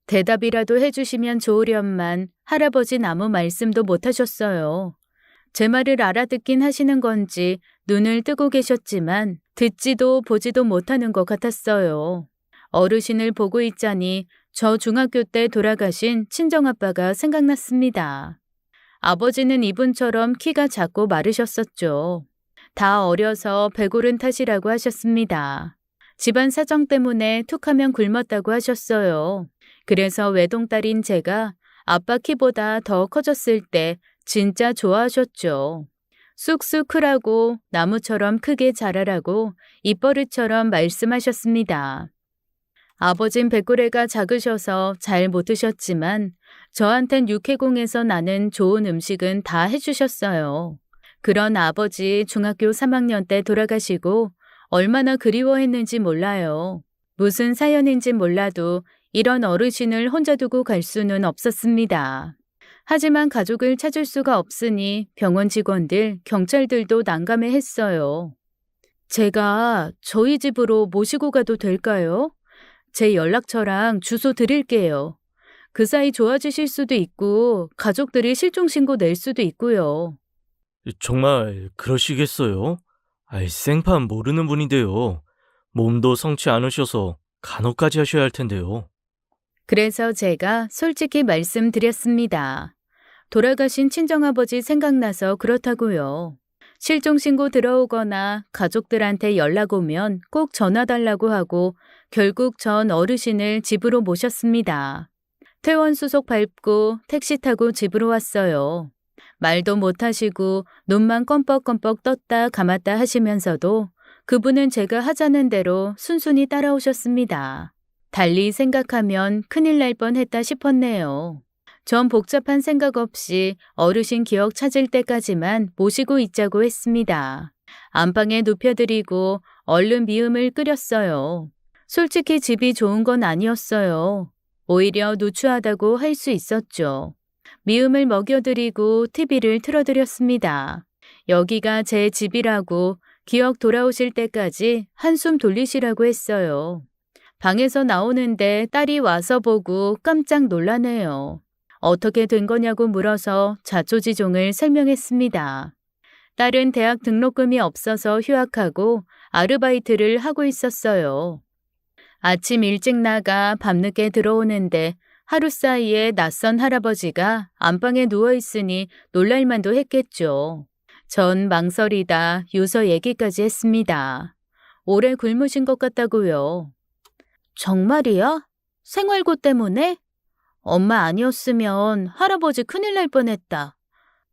대답이라도 해주시면 좋으련만 할아버진 아무 말씀도 못 하셨어요. 제 말을 알아듣긴 하시는 건지 눈을 뜨고 계셨지만 듣지도 보지도 못하는 것 같았어요. 어르신을 보고 있자니 저 중학교 때 돌아가신 친정아빠가 생각났습니다. 아버지는 이분처럼 키가 작고 마르셨었죠. 다 어려서 배고른 탓이라고 하셨습니다. 집안 사정 때문에 툭하면 굶었다고 하셨어요. 그래서 외동딸인 제가 아빠 키보다 더 커졌을 때 진짜 좋아하셨죠. 쑥쑥 크라고 나무처럼 크게 자라라고 입버릇처럼 말씀하셨습니다. 아버진 백구레가 작으셔서 잘 못 드셨지만 저한텐 육해공에서 나는 좋은 음식은 다 해주셨어요. 그런 아버지 중학교 3학년 때 돌아가시고 얼마나 그리워했는지 몰라요. 무슨 사연인지 몰라도 이런 어르신을 혼자 두고 갈 수는 없었습니다. 하지만 가족을 찾을 수가 없으니 병원 직원들, 경찰들도 난감해했어요. 제가 저희 집으로 모시고 가도 될까요? 제 연락처랑 주소 드릴게요. 그 사이 좋아지실 수도 있고 가족들이 실종신고 낼 수도 있고요. 정말 그러시겠어요? 생판 모르는 분인데요. 몸도 성치 않으셔서 간호까지 하셔야 할 텐데요. 그래서 제가 솔직히 말씀드렸습니다. 돌아가신 친정아버지 생각나서 그렇다고요. 실종신고 들어오거나 가족들한테 연락 오면 꼭 전화 달라고 하고 결국 전 어르신을 집으로 모셨습니다. 퇴원 수속 밟고 택시 타고 집으로 왔어요. 말도 못하시고 눈만 껌뻑껌뻑 떴다 감았다 하시면서도 그분은 제가 하자는 대로 순순히 따라오셨습니다. 달리 생각하면 큰일 날 뻔했다 싶었네요. 전 복잡한 생각 없이 어르신 기억 찾을 때까지만 모시고 있자고 했습니다. 안방에 눕혀드리고 얼른 미음을 끓였어요. 솔직히 집이 좋은 건 아니었어요. 오히려 누추하다고 할 수 있었죠. 미음을 먹여드리고 TV를 틀어드렸습니다. 여기가 제 집이라고 기억 돌아오실 때까지 한숨 돌리시라고 했어요. 방에서 나오는데 딸이 와서 보고 깜짝 놀라네요. 어떻게 된 거냐고 물어서 자초지종을 설명했습니다. 딸은 대학 등록금이 없어서 휴학하고 아르바이트를 하고 있었어요. 아침 일찍 나가 밤늦게 들어오는데 하루 사이에 낯선 할아버지가 안방에 누워있으니 놀랄만도 했겠죠. 전 망설이다 유서 얘기까지 했습니다. 오래 굶으신 것 같다고요. 정말이야? 생활고 때문에? 엄마 아니었으면 할아버지 큰일 날 뻔했다.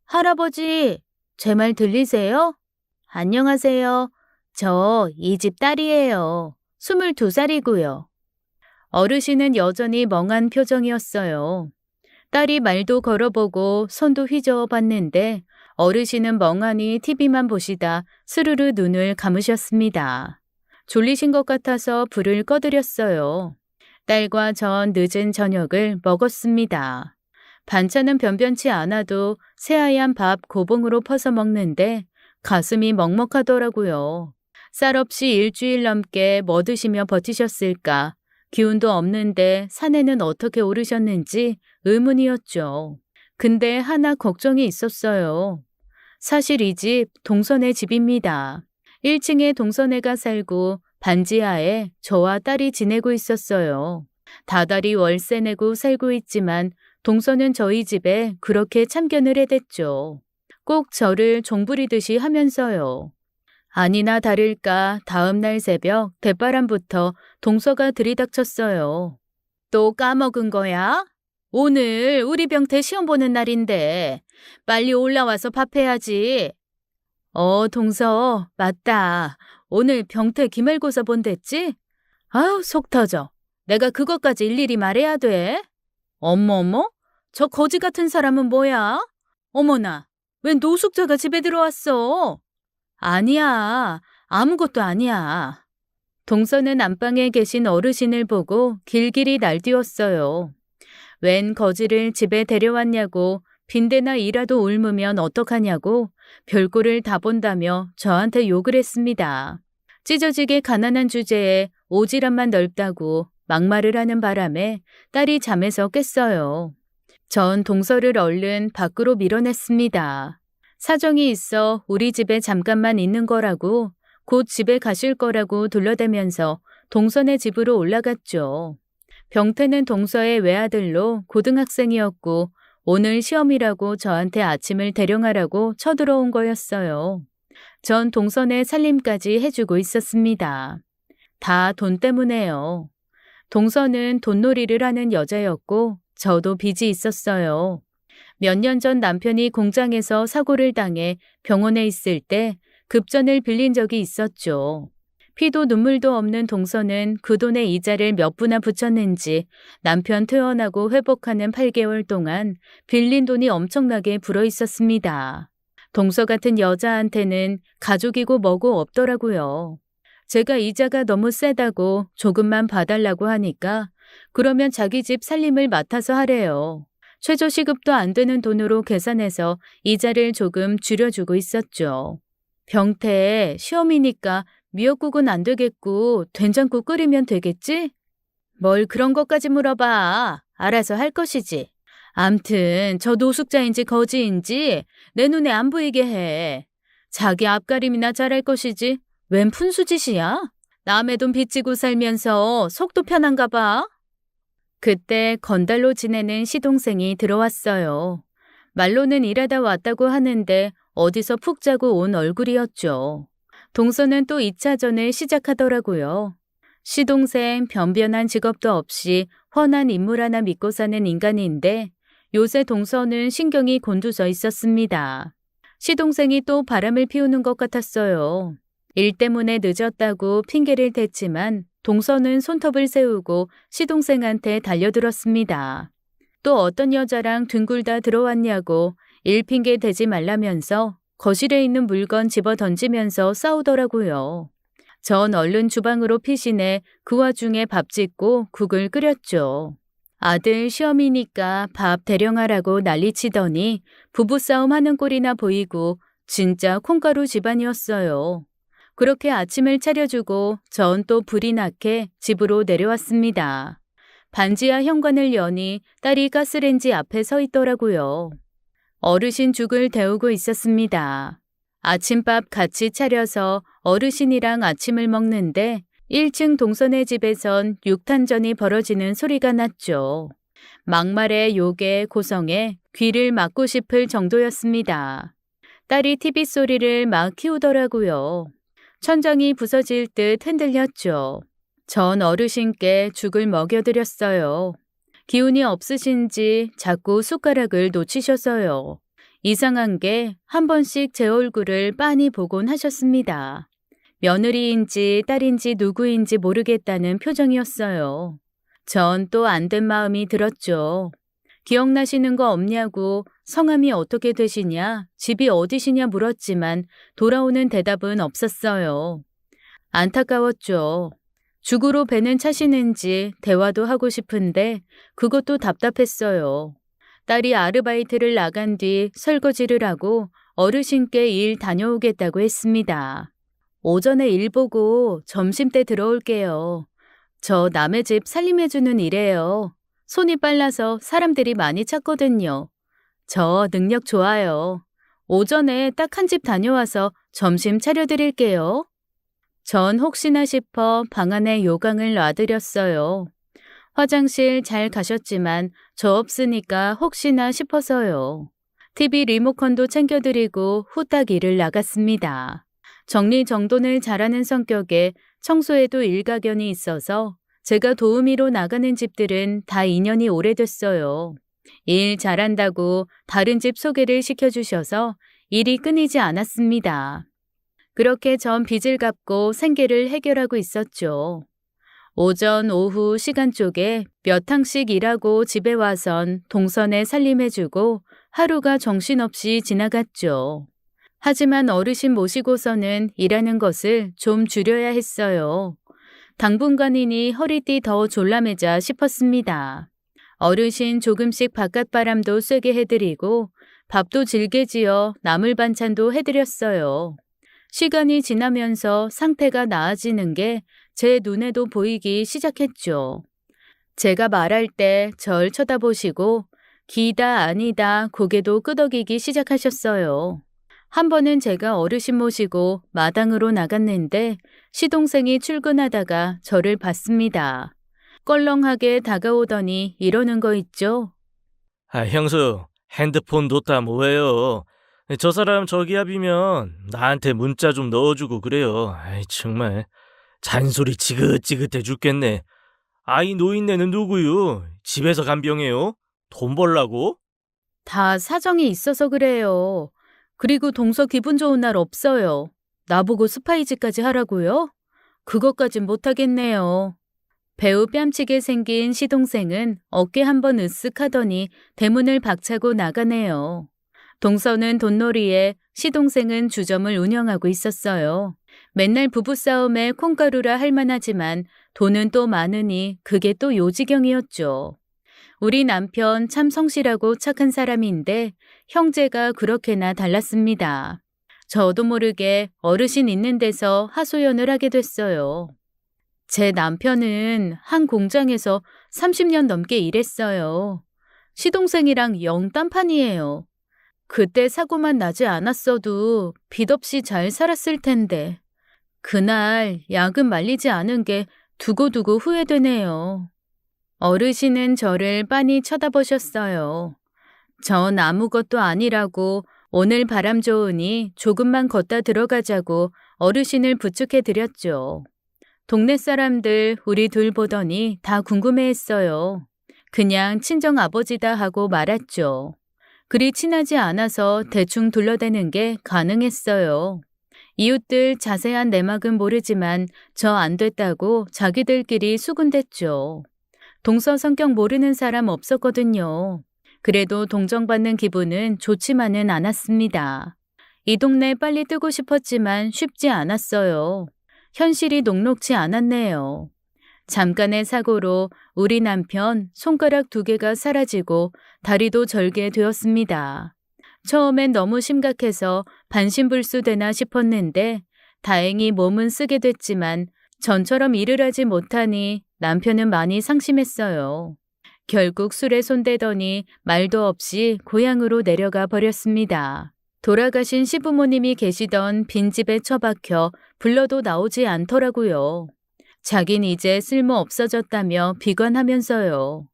할아버지, 제 말 들리세요? 안녕하세요. 저 이 집 딸이에요. 22살이고요. 어르신은 여전히 멍한 표정이었어요. 딸이 말도 걸어보고 손도 휘저어 봤는데 어르신은 멍하니 TV만 보시다 스르르 눈을 감으셨습니다. 졸리신 것 같아서 불을 꺼드렸어요. 딸과 전 늦은 저녁을 먹었습니다. 반찬은 변변치 않아도 새하얀 밥 고봉으로 퍼서 먹는데 가슴이 먹먹하더라고요. 쌀 없이 일주일 넘게 뭐 드시며 버티셨을까? 기운도 없는데 산에는 어떻게 오르셨는지 의문이었죠. 근데 하나 걱정이 있었어요. 사실 이 집 동선의 집입니다. 1층에 동선애가 살고 반지하에 저와 딸이 지내고 있었어요. 다달이 월세 내고 살고 있지만 동선은 저희 집에 그렇게 참견을 해댔죠. 꼭 저를 종부리듯이 하면서요. 아니나 다를까 다음 날 새벽 대바람부터 동서가 들이닥쳤어요. 또 까먹은 거야? 오늘 우리 병태 시험 보는 날인데 빨리 올라와서 밥해야지. 동서, 맞다. 오늘 병태 기말고사 본댔지? 아우, 속 터져. 내가 그것까지 일일이 말해야 돼? 어머머? 저 거지 같은 사람은 뭐야? 어머나, 웬 노숙자가 집에 들어왔어? 아니야, 아무것도 아니야. 동서는 안방에 계신 어르신을 보고 길길이 날뛰었어요. 웬 거지를 집에 데려왔냐고 빈대나 이라도 옮으면 어떡하냐고 별꼴을 다 본다며 저한테 욕을 했습니다. 찢어지게 가난한 주제에 오지랖만 넓다고 막말을 하는 바람에 딸이 잠에서 깼어요. 전 동서를 얼른 밖으로 밀어냈습니다. 사정이 있어 우리 집에 잠깐만 있는 거라고 곧 집에 가실 거라고 둘러대면서 동선의 집으로 올라갔죠. 병태는 동서의 외아들로 고등학생이었고 오늘 시험이라고 저한테 아침을 대령하라고 쳐들어온 거였어요. 전 동선의 살림까지 해주고 있었습니다. 다 돈 때문에요. 동서는 돈놀이를 하는 여자였고 저도 빚이 있었어요. 몇 년 전 남편이 공장에서 사고를 당해 병원에 있을 때 급전을 빌린 적이 있었죠. 피도 눈물도 없는 동서는 그 돈에 이자를 몇 푼이나 붙였는지 남편 퇴원하고 회복하는 8개월 동안 빌린 돈이 엄청나게 불어 있었습니다. 동서 같은 여자한테는 가족이고 뭐고 없더라고요. 제가 이자가 너무 세다고 조금만 봐달라고 하니까 그러면 자기 집 살림을 맡아서 하래요. 최저시급도 안 되는 돈으로 계산해서 이자를 조금 줄여주고 있었죠. 병태, 시험이니까 미역국은 안 되겠고 된장국 끓이면 되겠지? 뭘 그런 것까지 물어봐. 알아서 할 것이지. 암튼 저 노숙자인지 거지인지 내 눈에 안 보이게 해. 자기 앞가림이나 잘할 것이지. 웬 푼수짓이야? 남의 돈 빚지고 살면서 속도 편한가 봐. 그때 건달로 지내는 시동생이 들어왔어요. 말로는 일하다 왔다고 하는데 어디서 푹 자고 온 얼굴이었죠. 동서는 또 2차전을 시작하더라고요. 시동생 변변한 직업도 없이 훤한 인물 하나 믿고 사는 인간인데 요새 동서는 신경이 곤두서 있었습니다. 시동생이 또 바람을 피우는 것 같았어요. 일 때문에 늦었다고 핑계를 댔지만 동서는 손톱을 세우고 시동생한테 달려들었습니다. 또 어떤 여자랑 둥글다 들어왔냐고 일 핑계 대지 말라면서 거실에 있는 물건 집어 던지면서 싸우더라고요. 전 얼른 주방으로 피신해 그 와중에 밥 짓고 국을 끓였죠. 아들 시험이니까 밥 대령하라고 난리치더니 부부싸움 하는 꼴이나 보이고 진짜 콩가루 집안이었어요. 그렇게 아침을 차려주고 전 또 불이 나게 집으로 내려왔습니다. 반지하 현관을 여니 딸이 가스레인지 앞에 서 있더라고요. 어르신 죽을 데우고 있었습니다. 아침밥 같이 차려서 어르신이랑 아침을 먹는데 1층 동선의 집에선 육탄전이 벌어지는 소리가 났죠. 막말에 욕에 고성에 귀를 막고 싶을 정도였습니다. 딸이 TV 소리를 막 키우더라고요. 천장이 부서질 듯 흔들렸죠. 전 어르신께 죽을 먹여드렸어요. 기운이 없으신지 자꾸 숟가락을 놓치셔서요. 이상한 게 한 번씩 제 얼굴을 빤히 보곤 하셨습니다. 며느리인지 딸인지 누구인지 모르겠다는 표정이었어요. 전 또 안 된 마음이 들었죠. 기억나시는 거 없냐고 성함이 어떻게 되시냐, 집이 어디시냐 물었지만 돌아오는 대답은 없었어요. 안타까웠죠. 죽으로 배는 차시는지 대화도 하고 싶은데 그것도 답답했어요. 딸이 아르바이트를 나간 뒤 설거지를 하고 어르신께 일 다녀오겠다고 했습니다. 오전에 일 보고 점심때 들어올게요. 저 남의 집 살림해주는 일이에요. 손이 빨라서 사람들이 많이 찾거든요. 저 능력 좋아요. 오전에 딱 한 집 다녀와서 점심 차려드릴게요. 전 혹시나 싶어 방 안에 요강을 놔드렸어요. 화장실 잘 가셨지만 저 없으니까 혹시나 싶어서요. TV 리모컨도 챙겨드리고 후딱 일을 나갔습니다. 정리정돈을 잘하는 성격에 청소에도 일가견이 있어서 제가 도우미로 나가는 집들은 다 인연이 오래됐어요. 일 잘한다고 다른 집 소개를 시켜주셔서 일이 끊이지 않았습니다. 그렇게 전 빚을 갚고 생계를 해결하고 있었죠. 오전, 오후 시간 쪽에 몇 탕씩 일하고 집에 와선 동선에 살림해주고 하루가 정신없이 지나갔죠. 하지만 어르신 모시고서는 일하는 것을 좀 줄여야 했어요. 당분간이니 허리띠 더 졸라매자 싶었습니다. 어르신 조금씩 바깥바람도 쐬게 해드리고 밥도 질게 지어 나물 반찬도 해드렸어요. 시간이 지나면서 상태가 나아지는 게 제 눈에도 보이기 시작했죠. 제가 말할 때 절 쳐다보시고 기다 아니다 고개도 끄덕이기 시작하셨어요. 한 번은 제가 어르신 모시고 마당으로 나갔는데 시동생이 출근하다가 저를 봤습니다. 껄렁하게 다가오더니 이러는 거 있죠. 형수, 핸드폰 뒀다 뭐해요? 저 사람 저기압이면 나한테 문자 좀 넣어주고 그래요. 정말 잔소리 지긋지긋해 죽겠네. 아이 노인네는 누구유? 집에서 간병해요? 돈 벌라고? 다 사정이 있어서 그래요. 그리고 동서 기분 좋은 날 없어요. 나보고 스파이즈까지 하라고요? 그것까진 못하겠네요. 배우 뺨치게 생긴 시동생은 어깨 한번 으쓱 하더니 대문을 박차고 나가네요. 동서는 돈놀이에 시동생은 주점을 운영하고 있었어요. 맨날 부부싸움에 콩가루라 할 만하지만 돈은 또 많으니 그게 또 요지경이었죠. 우리 남편 참 성실하고 착한 사람인데 형제가 그렇게나 달랐습니다. 저도 모르게 어르신 있는 데서 하소연을 하게 됐어요. 제 남편은 한 공장에서 30년 넘게 일했어요. 시동생이랑 영 딴판이에요. 그때 사고만 나지 않았어도 빚 없이 잘 살았을 텐데. 그날 야근 말리지 않은 게 두고두고 후회되네요. 어르신은 저를 빤히 쳐다보셨어요. 전 아무것도 아니라고 오늘 바람 좋으니 조금만 걷다 들어가자고 어르신을 부축해 드렸죠. 동네 사람들 우리 둘 보더니 다 궁금해했어요. 그냥 친정 아버지다 하고 말았죠. 그리 친하지 않아서 대충 둘러대는 게 가능했어요. 이웃들 자세한 내막은 모르지만 저 안 됐다고 자기들끼리 수군댔죠. 동서 성격 모르는 사람 없었거든요. 그래도 동정받는 기분은 좋지만은 않았습니다. 이 동네 빨리 뜨고 싶었지만 쉽지 않았어요. 현실이 녹록지 않았네요. 잠깐의 사고로 우리 남편 손가락 2개가 사라지고 다리도 절게 되었습니다. 처음엔 너무 심각해서 반신불수되나 싶었는데 다행히 몸은 쓰게 됐지만 전처럼 일을 하지 못하니 남편은 많이 상심했어요. 결국 술에 손대더니 말도 없이 고향으로 내려가 버렸습니다. 돌아가신 시부모님이 계시던 빈집에 처박혀 불러도 나오지 않더라고요. 자긴 이제 쓸모 없어졌다며 비관하면서요.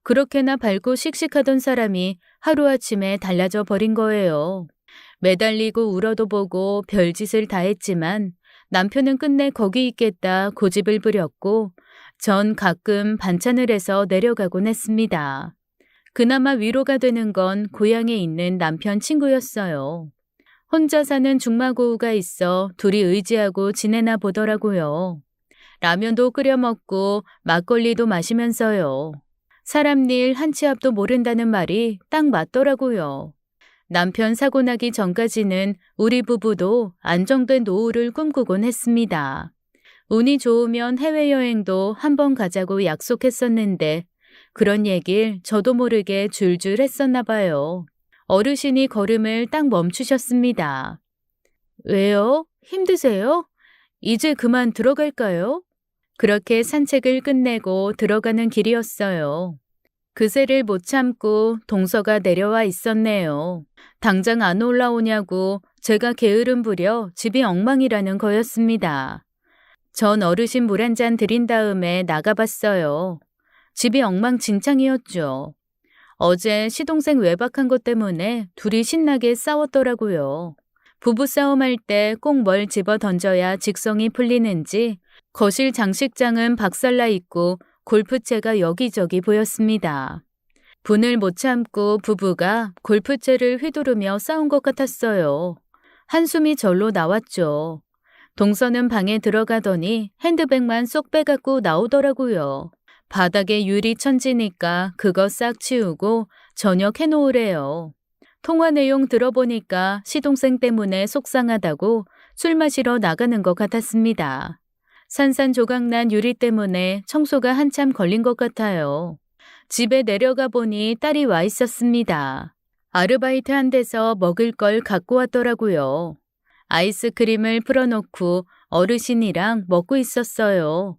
그렇게나 밝고 씩씩하던 사람이 하루아침에 달라져 버린 거예요. 매달리고 울어도 보고 별짓을 다 했지만 남편은 끝내 거기 있겠다 고집을 부렸고 전 가끔 반찬을 해서 내려가곤 했습니다. 그나마 위로가 되는 건 고향에 있는 남편 친구였어요. 혼자 사는 중마고우가 있어 둘이 의지하고 지내나 보더라고요. 라면도 끓여 먹고 막걸리도 마시면서요. 사람 일 한 치 앞도 모른다는 말이 딱 맞더라고요. 남편 사고 나기 전까지는 우리 부부도 안정된 노후를 꿈꾸곤 했습니다. 운이 좋으면 해외여행도 한번 가자고 약속했었는데 그런 얘길 저도 모르게 줄줄 했었나 봐요. 어르신이 걸음을 딱 멈추셨습니다. 왜요? 힘드세요? 이제 그만 들어갈까요? 그렇게 산책을 끝내고 들어가는 길이었어요. 그새를 못 참고 동서가 내려와 있었네요. 당장 안 올라오냐고 제가 게으름 부려 집이 엉망이라는 거였습니다. 전 어르신 물 한 잔 드린 다음에 나가봤어요. 집이 엉망진창이었죠. 어제 시동생 외박한 것 때문에 둘이 신나게 싸웠더라고요. 부부싸움할 때 꼭 뭘 집어 던져야 직성이 풀리는지 거실 장식장은 박살나 있고 골프채가 여기저기 보였습니다. 분을 못 참고 부부가 골프채를 휘두르며 싸운 것 같았어요. 한숨이 절로 나왔죠. 동서는 방에 들어가더니 핸드백만 쏙 빼갖고 나오더라고요. 바닥에 유리 천지니까 그거 싹 치우고 저녁 해놓으래요. 통화 내용 들어보니까 시동생 때문에 속상하다고 술 마시러 나가는 것 같았습니다. 산산조각난 유리 때문에 청소가 한참 걸린 것 같아요. 집에 내려가 보니 딸이 와 있었습니다. 아르바이트 한 데서 먹을 걸 갖고 왔더라고요. 아이스크림을 풀어놓고 어르신이랑 먹고 있었어요.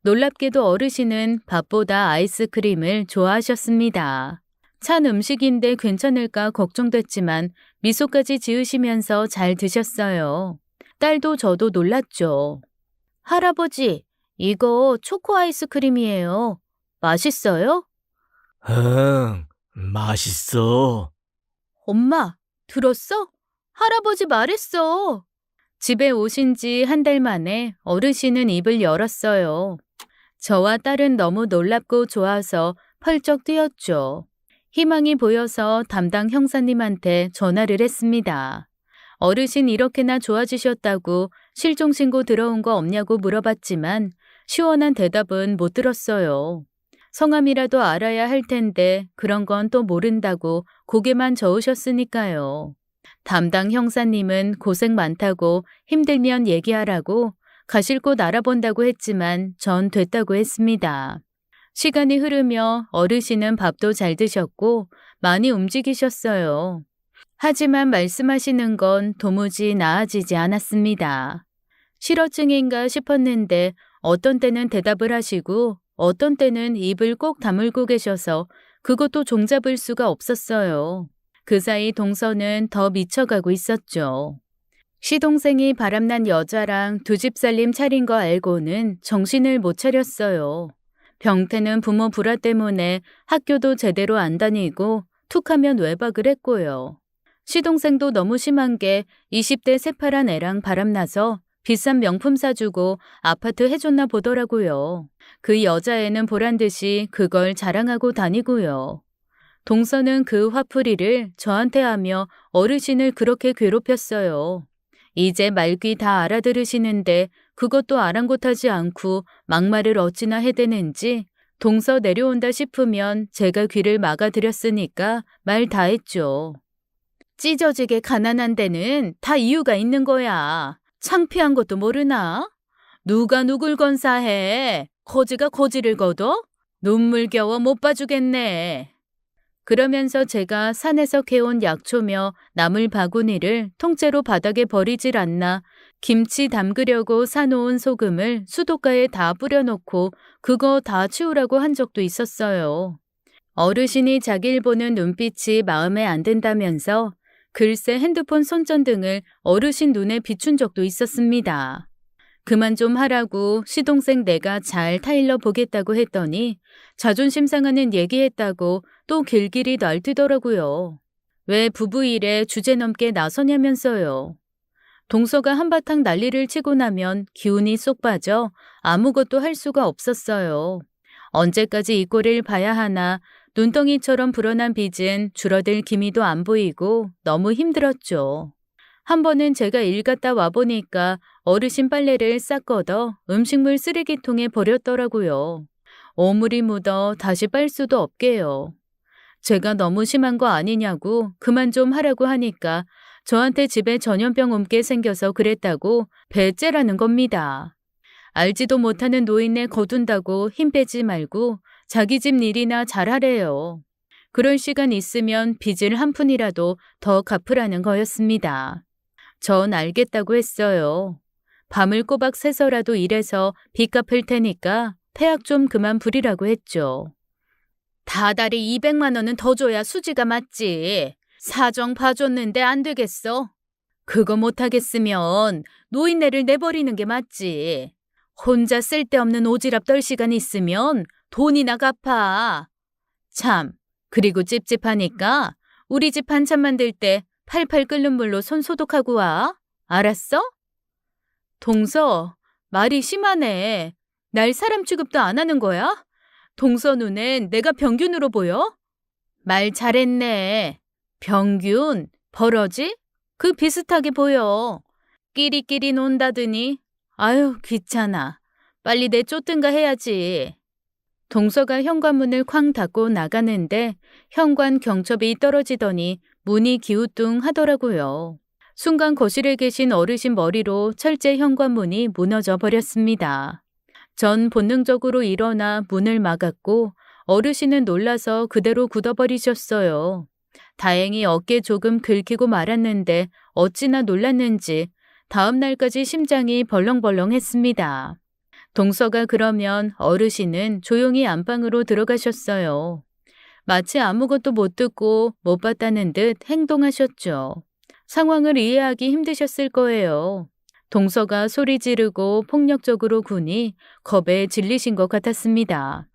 놀랍게도 어르신은 밥보다 아이스크림을 좋아하셨습니다. 찬 음식인데 괜찮을까 걱정됐지만 미소까지 지으시면서 잘 드셨어요. 딸도 저도 놀랐죠. 할아버지, 이거 초코 아이스크림이에요. 맛있어요? 응, 맛있어. 엄마, 들었어? 할아버지 말했어. 집에 오신 지 한 달 만에 어르신은 입을 열었어요. 저와 딸은 너무 놀랍고 좋아서 펄쩍 뛰었죠. 희망이 보여서 담당 형사님한테 전화를 했습니다. 어르신 이렇게나 좋아지셨다고 실종신고 들어온 거 없냐고 물어봤지만 시원한 대답은 못 들었어요. 성함이라도 알아야 할 텐데 그런 건 또 모른다고 고개만 저으셨으니까요. 담당 형사님은 고생 많다고 힘들면 얘기하라고 가실 곳 알아본다고 했지만 전 됐다고 했습니다. 시간이 흐르며 어르신은 밥도 잘 드셨고 많이 움직이셨어요. 하지만 말씀하시는 건 도무지 나아지지 않았습니다. 실어증인가 싶었는데 어떤 때는 대답을 하시고 어떤 때는 입을 꼭 다물고 계셔서 그것도 종잡을 수가 없었어요. 그 사이 동서는 더 미쳐가고 있었죠. 시동생이 바람난 여자랑 두 집 살림 차린 거 알고는 정신을 못 차렸어요. 병태는 부모 불화 때문에 학교도 제대로 안 다니고 툭하면 외박을 했고요. 시동생도 너무 심한 게 20대 새파란 애랑 바람나서 비싼 명품 사주고 아파트 해줬나 보더라고요. 그 여자애는 보란듯이 그걸 자랑하고 다니고요. 동서는 그 화풀이를 저한테 하며 어르신을 그렇게 괴롭혔어요. 이제 말귀 다 알아들으시는데 그것도 아랑곳하지 않고 막말을 어찌나 해대는지 동서 내려온다 싶으면 제가 귀를 막아드렸으니까 말 다 했죠. 찢어지게 가난한 데는 다 이유가 있는 거야. 창피한 것도 모르나? 누가 누굴 건사해? 거지가 거지를 거둬? 눈물겨워 못 봐주겠네. 그러면서 제가 산에서 캐온 약초며 나물 바구니를 통째로 바닥에 버리질 않나 김치 담그려고 사놓은 소금을 수도가에 다 뿌려놓고 그거 다 치우라고 한 적도 있었어요. 어르신이 자길 보는 눈빛이 마음에 안 든다면서 글쎄 핸드폰 손전등을 어르신 눈에 비춘 적도 있었습니다. 그만 좀 하라고 시동생 내가 잘 타일러 보겠다고 했더니 자존심 상하는 얘기했다고 또 길길이 날뛰더라고요. 왜 부부 일에 주제넘게 나서냐면서요. 동서가 한바탕 난리를 치고 나면 기운이 쏙 빠져 아무것도 할 수가 없었어요. 언제까지 이 꼴을 봐야 하나 눈덩이처럼 불어난 빚은 줄어들 기미도 안 보이고 너무 힘들었죠. 한 번은 제가 일 갔다 와보니까 어르신 빨래를 싹 걷어 음식물 쓰레기통에 버렸더라고요. 오물이 묻어 다시 빨 수도 없게요. 제가 너무 심한 거 아니냐고 그만 좀 하라고 하니까 저한테 집에 전염병 옮게 생겨서 그랬다고 배째라는 겁니다. 알지도 못하는 노인네 거둔다고 힘 빼지 말고 자기 집 일이나 잘하래요. 그럴 시간 있으면 빚을 한 푼이라도 더 갚으라는 거였습니다. 전 알겠다고 했어요. 밤을 꼬박 새서라도 일해서 빚 갚을 테니까 폐악 좀 그만 부리라고 했죠. 다달이 200만 원은 더 줘야 수지가 맞지. 사정 봐줬는데 안 되겠어. 그거 못하겠으면 노인네를 내버리는 게 맞지. 혼자 쓸데없는 오지랖 떨 시간 있으면 돈이나 갚아. 참, 그리고 찝찝하니까 우리 집 반찬 만들 때 팔팔 끓는 물로 손 소독하고 와. 알았어? 동서, 말이 심하네. 날 사람 취급도 안 하는 거야? 동서 눈엔 내가 병균으로 보여? 말 잘했네. 병균, 버러지? 그 비슷하게 보여. 끼리끼리 논다더니. 아유, 귀찮아. 빨리 내쫓든가 해야지. 동서가 현관문을 쾅 닫고 나가는데 현관 경첩이 떨어지더니 문이 기우뚱 하더라고요. 순간 거실에 계신 어르신 머리로 철제 현관문이 무너져 버렸습니다. 전 본능적으로 일어나 문을 막았고 어르신은 놀라서 그대로 굳어버리셨어요. 다행히 어깨 조금 긁히고 말았는데 어찌나 놀랐는지 다음 날까지 심장이 벌렁벌렁했습니다. 동서가 그러면 어르신은 조용히 안방으로 들어가셨어요. 마치 아무것도 못 듣고 못 봤다는 듯 행동하셨죠. 상황을 이해하기 힘드셨을 거예요. 동서가 소리 지르고 폭력적으로 구니 겁에 질리신 것 같았습니다.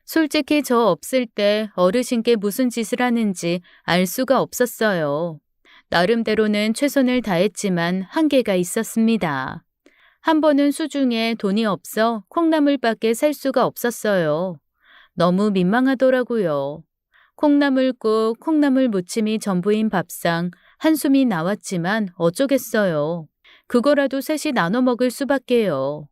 솔직히 저 없을 때 어르신께 무슨 짓을 하는지 알 수가 없었어요. 나름대로는 최선을 다했지만 한계가 있었습니다. 한 번은 수중에 돈이 없어 콩나물밖에 살 수가 없었어요. 너무 민망하더라고요. 콩나물국, 콩나물 무침이 전부인 밥상, 한숨이 나왔지만 어쩌겠어요. 그거라도 셋이 나눠 먹을 수밖에요.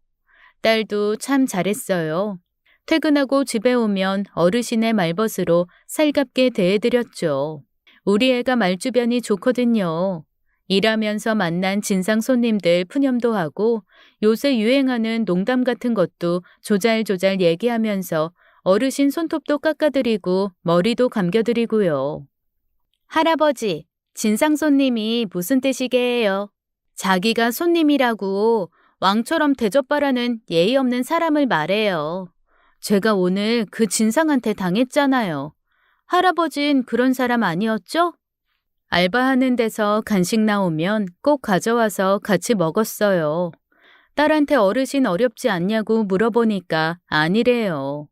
딸도 참 잘했어요. 퇴근하고 집에 오면 어르신의 말벗으로 살갑게 대해드렸죠. 우리 애가 말주변이 좋거든요. 일하면서 만난 진상 손님들 푸념도 하고 요새 유행하는 농담 같은 것도 조잘조잘 얘기하면서 어르신 손톱도 깎아드리고 머리도 감겨드리고요. 할아버지, 진상 손님이 무슨 뜻이게요? 자기가 손님이라고 왕처럼 대접바라는 예의 없는 사람을 말해요. 제가 오늘 그 진상한테 당했잖아요. 할아버진 그런 사람 아니었죠? 알바하는 데서 간식 나오면 꼭 가져와서 같이 먹었어요. 딸한테 어르신 어렵지 않냐고 물어보니까 아니래요.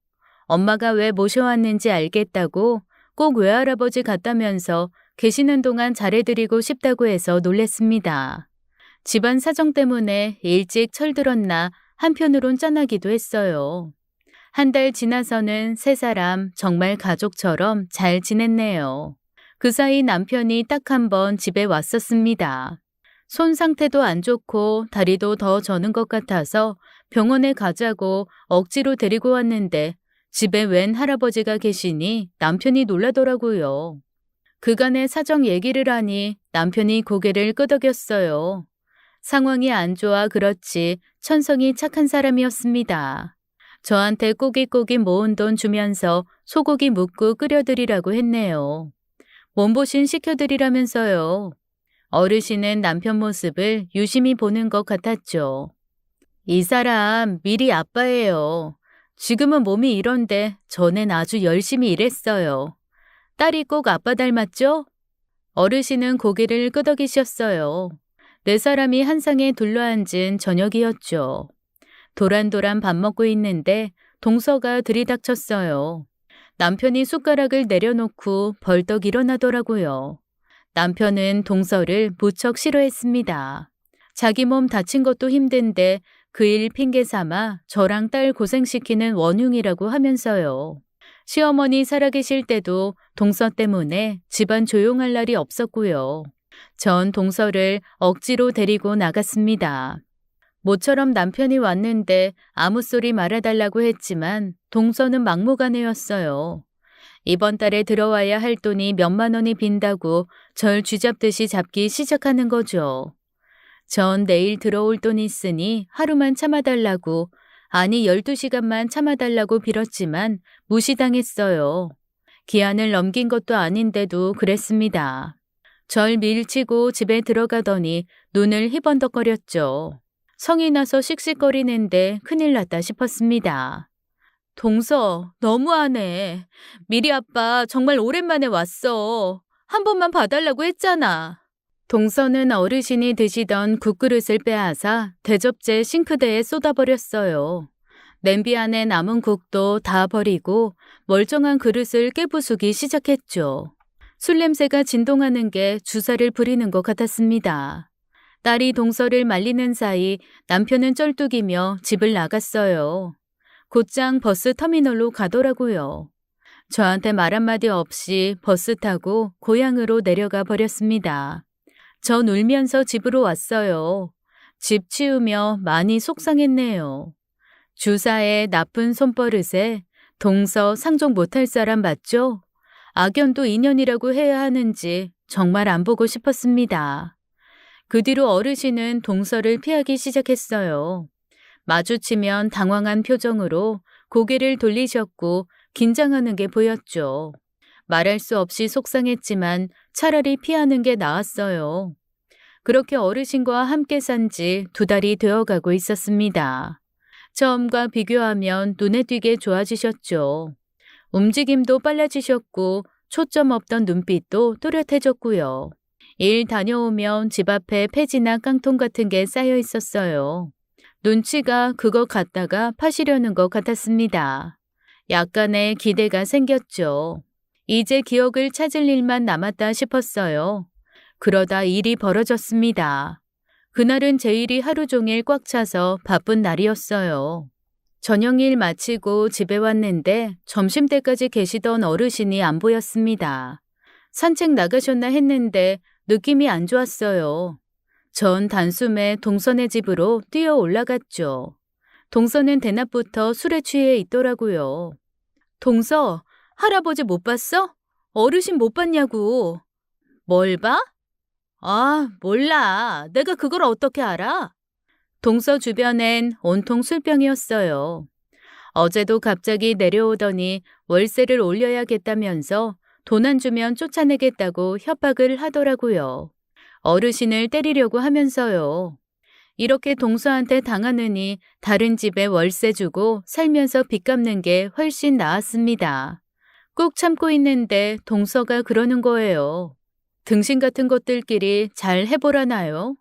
엄마가 왜 모셔왔는지 알겠다고 꼭 외할아버지 같다면서 계시는 동안 잘해드리고 싶다고 해서 놀랬습니다. 집안 사정 때문에 일찍 철들었나 한편으론 짠하기도 했어요. 한 달 지나서는 세 사람 정말 가족처럼 잘 지냈네요. 그 사이 남편이 딱 한 번 집에 왔었습니다. 손 상태도 안 좋고 다리도 더 저는 것 같아서 병원에 가자고 억지로 데리고 왔는데 집에 웬 할아버지가 계시니 남편이 놀라더라고요. 그간의 사정 얘기를 하니 남편이 고개를 끄덕였어요. 상황이 안 좋아 그렇지 천성이 착한 사람이었습니다. 저한테 꼬깃꼬깃 모은 돈 주면서 소고기 묵고 끓여드리라고 했네요. 몸보신 시켜드리라면서요. 어르신은 남편 모습을 유심히 보는 것 같았죠. 이 사람 미리 아빠예요. 지금은 몸이 이런데 전엔 아주 열심히 일했어요. 딸이 꼭 아빠 닮았죠? 어르신은 고개를 끄덕이셨어요. 네 사람이 한 상에 둘러앉은 저녁이었죠. 도란도란 밥 먹고 있는데 동서가 들이닥쳤어요. 남편이 숟가락을 내려놓고 벌떡 일어나더라고요. 남편은 동서를 무척 싫어했습니다. 자기 몸 다친 것도 힘든데 그 일 핑계 삼아 저랑 딸 고생시키는 원흉이라고 하면서요. 시어머니 살아계실 때도 동서 때문에 집안 조용할 날이 없었고요. 전 동서를 억지로 데리고 나갔습니다. 모처럼 남편이 왔는데 아무 소리 말아달라고 했지만 동서는 막무가내였어요. 이번 달에 들어와야 할 돈이 몇만 원이 빈다고 절 쥐잡듯이 잡기 시작하는 거죠. 전 내일 들어올 돈 있으니 하루만 참아달라고, 아니 12시간만 참아달라고 빌었지만 무시당했어요. 기한을 넘긴 것도 아닌데도 그랬습니다. 절 밀치고 집에 들어가더니 눈을 희번덕거렸죠. 성이 나서 씩씩거리는데 큰일 났다 싶었습니다. 동서, 너무하네. 미리 아빠 정말 오랜만에 왔어. 한 번만 봐달라고 했잖아. 동서는 어르신이 드시던 국그릇을 빼앗아 대접제 싱크대에 쏟아버렸어요. 냄비 안에 남은 국도 다 버리고 멀쩡한 그릇을 깨부수기 시작했죠. 술 냄새가 진동하는 게 주사를 부리는 것 같았습니다. 딸이 동서를 말리는 사이 남편은 쩔뚝이며 집을 나갔어요. 곧장 버스 터미널로 가더라고요. 저한테 말 한마디 없이 버스 타고 고향으로 내려가 버렸습니다. 전 울면서 집으로 왔어요. 집 치우며 많이 속상했네요. 주사의 나쁜 손버릇에 동서 상종 못할 사람 맞죠? 악연도 인연이라고 해야 하는지 정말 안 보고 싶었습니다. 그 뒤로 어르신은 동서를 피하기 시작했어요. 마주치면 당황한 표정으로 고개를 돌리셨고 긴장하는 게 보였죠. 말할 수 없이 속상했지만 차라리 피하는 게 나았어요. 그렇게 어르신과 함께 산 지 2달이 되어가고 있었습니다. 처음과 비교하면 눈에 띄게 좋아지셨죠. 움직임도 빨라지셨고 초점 없던 눈빛도 또렷해졌고요. 일 다녀오면 집 앞에 폐지나 깡통 같은 게 쌓여 있었어요. 눈치가 그거 갖다가 파시려는 것 같았습니다. 약간의 기대가 생겼죠. 이제 기억을 찾을 일만 남았다 싶었어요. 그러다 일이 벌어졌습니다. 그날은 제 일이 하루 종일 꽉 차서 바쁜 날이었어요. 저녁일 마치고 집에 왔는데 점심때까지 계시던 어르신이 안 보였습니다. 산책 나가셨나 했는데 느낌이 안 좋았어요. 전 단숨에 동서네 집으로 뛰어 올라갔죠. 동서는 대낮부터 술에 취해 있더라고요. 동서, 할아버지 못 봤어? 어르신 못 봤냐고. 뭘 봐? 아, 몰라. 내가 그걸 어떻게 알아? 동서 주변엔 온통 술병이었어요. 어제도 갑자기 내려오더니 월세를 올려야겠다면서 돈 안 주면 쫓아내겠다고 협박을 하더라고요. 어르신을 때리려고 하면서요. 이렇게 동서한테 당하느니 다른 집에 월세 주고 살면서 빚 갚는 게 훨씬 나았습니다. 꾹 참고 있는데 동서가 그러는 거예요. 등신 같은 것들끼리 잘 해보라나요?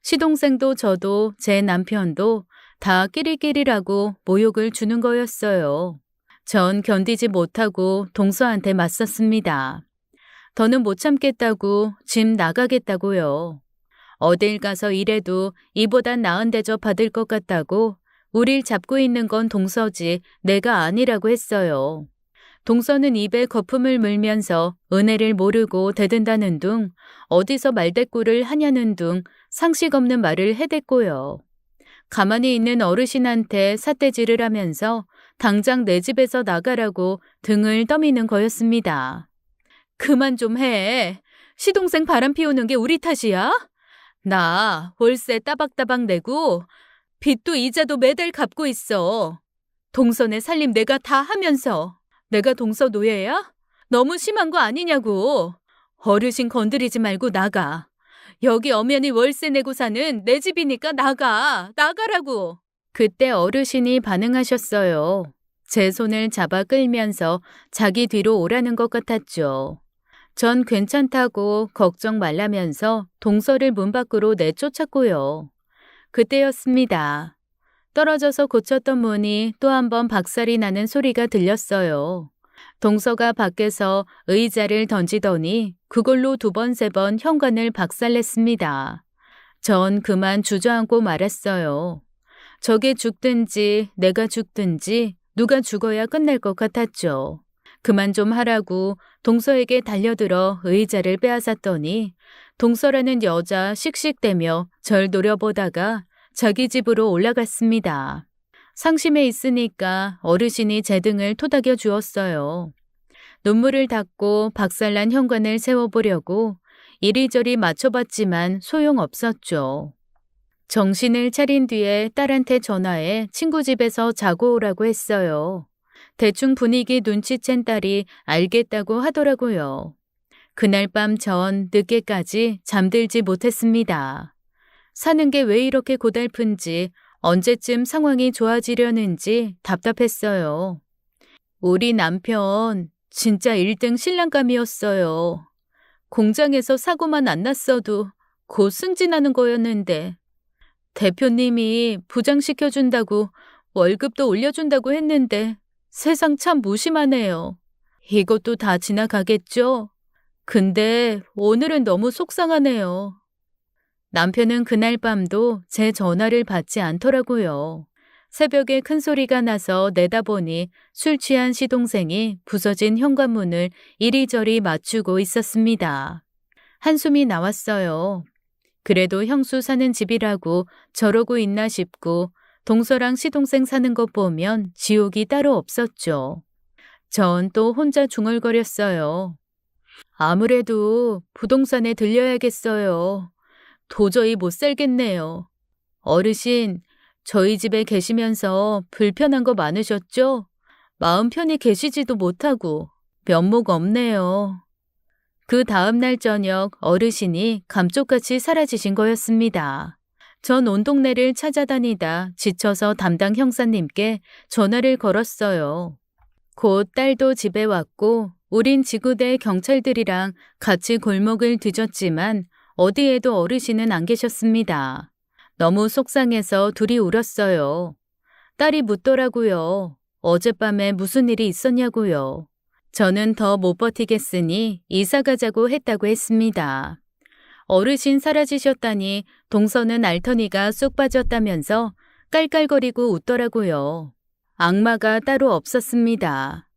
시동생도 저도 제 남편도 다 끼리끼리라고 모욕을 주는 거였어요. 전 견디지 못하고 동서한테 맞섰습니다. 더는 못 참겠다고 집 나가겠다고요. 어딜 가서 일해도 이보단 나은 대접 받을 것 같다고 우릴 잡고 있는 건 동서지 내가 아니라고 했어요. 동서는 입에 거품을 물면서 은혜를 모르고 대든다는 둥, 어디서 말대꾸를 하냐는 둥 상식 없는 말을 해댔고요. 가만히 있는 어르신한테 삿대질을 하면서 당장 내 집에서 나가라고 등을 떠미는 거였습니다. 그만 좀 해. 시동생 바람 피우는 게 우리 탓이야? 나 월세 따박따박 내고 빚도 이자도 매달 갚고 있어. 동서네 살림 내가 다 하면서 내가 동서 노예야? 너무 심한 거 아니냐고. 어르신 건드리지 말고 나가. 여기 엄연히 월세 내고 사는 내 집이니까 나가라고. 그때 어르신이 반응하셨어요. 제 손을 잡아 끌면서 자기 뒤로 오라는 것 같았죠. 전 괜찮다고 걱정 말라면서 동서를 문 밖으로 내쫓았고요. 그때였습니다. 떨어져서 고쳤던 문이 또 한 번 박살이 나는 소리가 들렸어요. 동서가 밖에서 의자를 던지더니 그걸로 2번, 3번 현관을 박살냈습니다. 전 그만 주저앉고 말았어요. 저게 죽든지 내가 죽든지 누가 죽어야 끝날 것 같았죠. 그만 좀 하라고 동서에게 달려들어 의자를 빼앗았더니 동서라는 여자 씩씩대며 절 노려보다가 자기 집으로 올라갔습니다. 상심해 있으니까 어르신이 제 등을 토닥여 주었어요. 눈물을 닦고 박살난 현관을 세워보려고 이리저리 맞춰봤지만 소용없었죠. 정신을 차린 뒤에 딸한테 전화해 친구 집에서 자고 오라고 했어요. 대충 분위기 눈치챈 딸이 알겠다고 하더라고요. 그날 밤 전 늦게까지 잠들지 못했습니다. 사는 게 왜 이렇게 고달픈지, 언제쯤 상황이 좋아지려는지 답답했어요. 우리 남편 진짜 1등 신랑감이었어요. 공장에서 사고만 안 났어도 곧 승진하는 거였는데 대표님이 부장시켜준다고 월급도 올려준다고 했는데 세상 참 무심하네요. 이것도 다 지나가겠죠? 근데 오늘은 너무 속상하네요. 남편은 그날 밤도 제 전화를 받지 않더라고요. 새벽에 큰 소리가 나서 내다보니 술 취한 시동생이 부서진 현관문을 이리저리 맞추고 있었습니다. 한숨이 나왔어요. 그래도 형수 사는 집이라고 저러고 있나 싶고 동서랑 시동생 사는 것 보면 지옥이 따로 없었죠. 전 또 혼자 중얼거렸어요. 아무래도 부동산에 들려야겠어요. 도저히 못 살겠네요. 어르신, 저희 집에 계시면서 불편한 거 많으셨죠? 마음 편히 계시지도 못하고 면목 없네요. 그 다음 날 저녁 어르신이 감쪽같이 사라지신 거였습니다. 전 온 동네를 찾아다니다 지쳐서 담당 형사님께 전화를 걸었어요. 곧 딸도 집에 왔고 우린 지구대 경찰들이랑 같이 골목을 뒤졌지만 어디에도 어르신은 안 계셨습니다. 너무 속상해서 둘이 울었어요. 딸이 묻더라고요. 어젯밤에 무슨 일이 있었냐고요. 저는 더 못 버티겠으니 이사 가자고 했다고 했습니다. 어르신 사라지셨다니 동서는 알터니가 쑥 빠졌다면서 깔깔거리고 웃더라고요. 악마가 따로 없었습니다.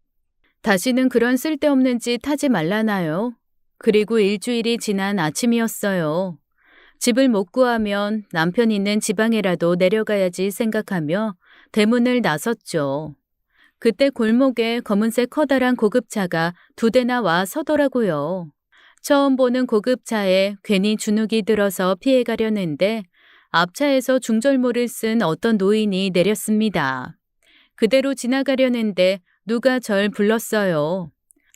다시는 그런 쓸데없는 짓 하지 말라나요? 그리고 일주일이 지난 아침이었어요. 집을 못 구하면 남편 있는 지방에라도 내려가야지 생각하며 대문을 나섰죠. 그때 골목에 검은색 커다란 고급차가 2대나 와 서더라고요. 처음 보는 고급차에 괜히 주눅이 들어서 피해가려는데 앞차에서 중절모를 쓴 어떤 노인이 내렸습니다. 그대로 지나가려는데 누가 절 불렀어요.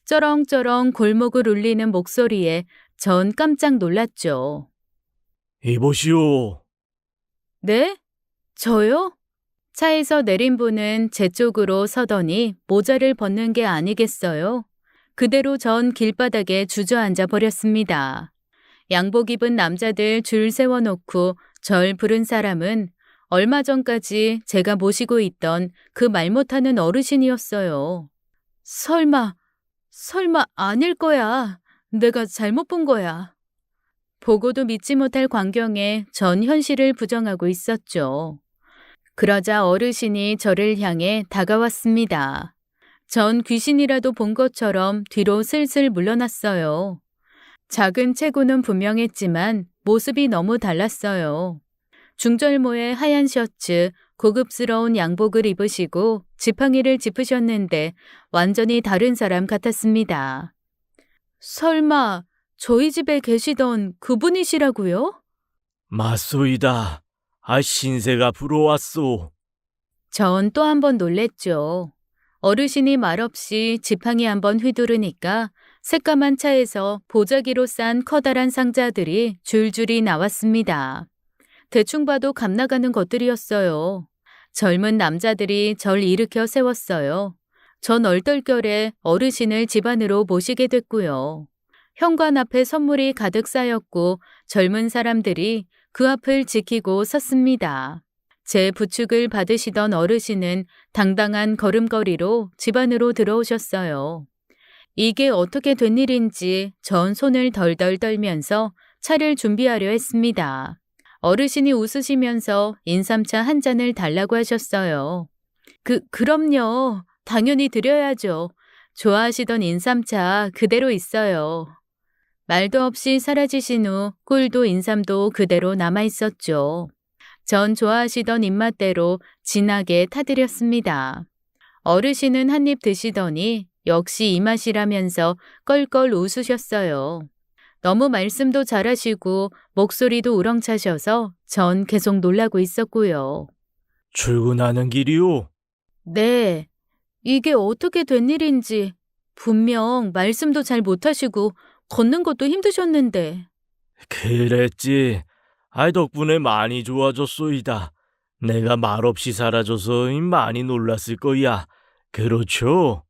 쩌렁쩌렁 골목을 울리는 목소리에 전 깜짝 놀랐죠. 이보시오. 네? 저요? 차에서 내린 분은 제 쪽으로 서더니 모자를 벗는 게 아니겠어요? 그대로 전 길바닥에 주저앉아 버렸습니다. 양복 입은 남자들 줄 세워놓고 절 부른 사람은 얼마 전까지 제가 모시고 있던 그 말 못하는 어르신이었어요. 설마 아닐 거야. 내가 잘못 본 거야. 보고도 믿지 못할 광경에 전 현실을 부정하고 있었죠. 그러자 어르신이 저를 향해 다가왔습니다. 전 귀신이라도 본 것처럼 뒤로 슬슬 물러났어요. 작은 체구는 분명했지만 모습이 너무 달랐어요. 중절모의 하얀 셔츠, 고급스러운 양복을 입으시고 지팡이를 짚으셨는데 완전히 다른 사람 같았습니다. 설마 저희 집에 계시던 그분이시라고요? 맞소이다. 신세가 불어왔소. 전 또 한 번 놀랬죠. 어르신이 말없이 지팡이 한번 휘두르니까 새까만 차에서 보자기로 싼 커다란 상자들이 줄줄이 나왔습니다. 대충 봐도 값 나가는 것들이었어요. 젊은 남자들이 절 일으켜 세웠어요. 전 얼떨결에 어르신을 집 안으로 모시게 됐고요. 현관 앞에 선물이 가득 쌓였고 젊은 사람들이 그 앞을 지키고 섰습니다. 제 부축을 받으시던 어르신은 당당한 걸음걸이로 집 안으로 들어오셨어요. 이게 어떻게 된 일인지 전 손을 덜덜 떨면서 차를 준비하려 했습니다. 어르신이 웃으시면서 인삼차 한 잔을 달라고 하셨어요. 그럼요. 당연히 드려야죠. 좋아하시던 인삼차 그대로 있어요. 말도 없이 사라지신 후 꿀도 인삼도 그대로 남아 있었죠. 전 좋아하시던 입맛대로 진하게 타드렸습니다. 어르신은 한 입 드시더니 역시 이 맛이라면서 껄껄 웃으셨어요. 너무 말씀도 잘하시고 목소리도 우렁차셔서 전 계속 놀라고 있었고요. 출근하는 길이요? 네, 이게 어떻게 된 일인지 분명 말씀도 잘 못하시고 걷는 것도 힘드셨는데. 그랬지. 아이, 덕분에 많이 좋아졌소이다. 내가 말없이 사라져서 많이 놀랐을 거야. 그렇죠?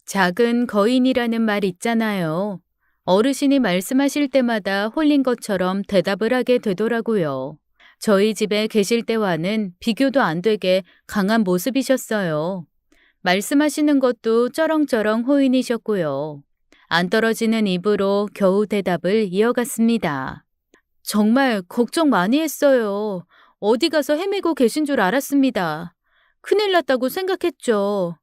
작은 거인이라는 말 있잖아요. 어르신이 말씀하실 때마다 홀린 것처럼 대답을 하게 되더라고요. 저희 집에 계실 때와는 비교도 안 되게 강한 모습이셨어요. 말씀하시는 것도 쩌렁쩌렁 호인이셨고요. 안 떨어지는 입으로 겨우 대답을 이어갔습니다. 정말 걱정 많이 했어요. 어디 가서 헤매고 계신 줄 알았습니다. 큰일 났다고 생각했죠.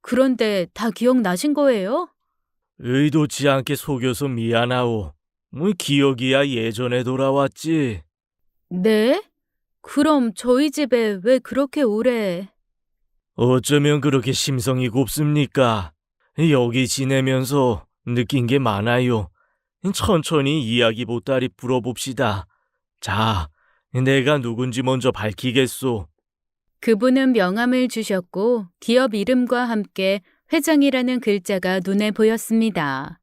그런데 다 기억나신 거예요? 의도치 않게 속여서 미안하오. 기억이야 예전에 돌아왔지. 네? 그럼 저희 집에 왜 그렇게 오래? 어쩌면 그렇게 심성이 곱습니까? 여기 지내면서 느낀 게 많아요. 천천히 이야기 보따리 풀어봅시다. 자, 내가 누군지 먼저 밝히겠소. 그분은 명함을 주셨고 기업 이름과 함께 회장이라는 글자가 눈에 보였습니다.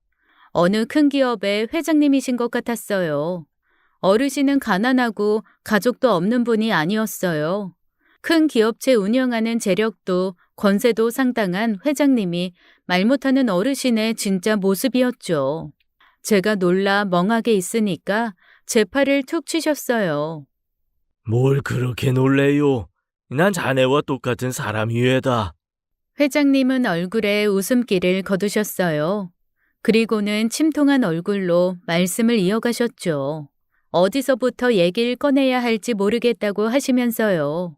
어느 큰 기업의 회장님이신 것 같았어요. 어르신은 가난하고 가족도 없는 분이 아니었어요. 큰 기업체 운영하는 재력도 권세도 상당한 회장님이 말 못하는 어르신의 진짜 모습이었죠. 제가 놀라 멍하게 있으니까 제 팔을 툭 치셨어요. 뭘 그렇게 놀래요? 난 자네와 똑같은 사람이외다. 회장님은 얼굴에 웃음기를 거두셨어요. 그리고는 침통한 얼굴로 말씀을 이어가셨죠. 어디서부터 얘기를 꺼내야 할지 모르겠다고 하시면서요.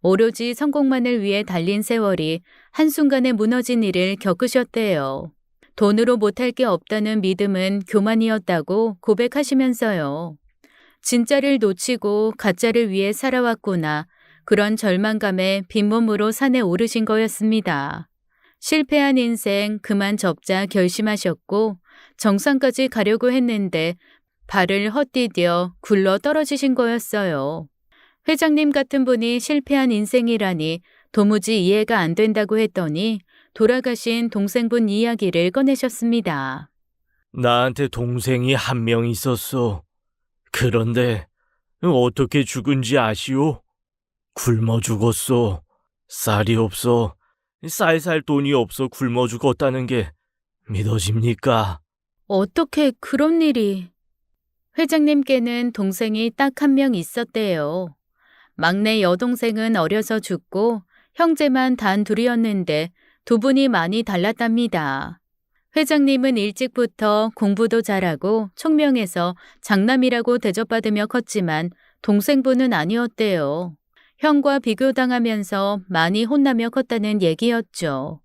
오로지 성공만을 위해 달린 세월이 한순간에 무너진 일을 겪으셨대요. 돈으로 못할 게 없다는 믿음은 교만이었다고 고백하시면서요. 진짜를 놓치고 가짜를 위해 살아왔구나. 그런 절망감에 빈몸으로 산에 오르신 거였습니다. 실패한 인생 그만 접자 결심하셨고 정상까지 가려고 했는데 발을 헛디뎌 굴러 떨어지신 거였어요. 회장님 같은 분이 실패한 인생이라니 도무지 이해가 안 된다고 했더니 돌아가신 동생분 이야기를 꺼내셨습니다. 나한테 동생이 한 명 있었어. 그런데 어떻게 죽은지 아시오? 굶어 죽었어. 쌀이 없어. 쌀 살 돈이 없어 굶어 죽었다는 게 믿어집니까? 어떻게 그런 일이? 회장님께는 동생이 딱 한 명 있었대요. 막내 여동생은 어려서 죽고 형제만 단 둘이었는데 두 분이 많이 달랐답니다. 회장님은 일찍부터 공부도 잘하고 총명해서 장남이라고 대접받으며 컸지만 동생분은 아니었대요. 형과 비교당하면서 많이 혼나며 컸다는 얘기였죠.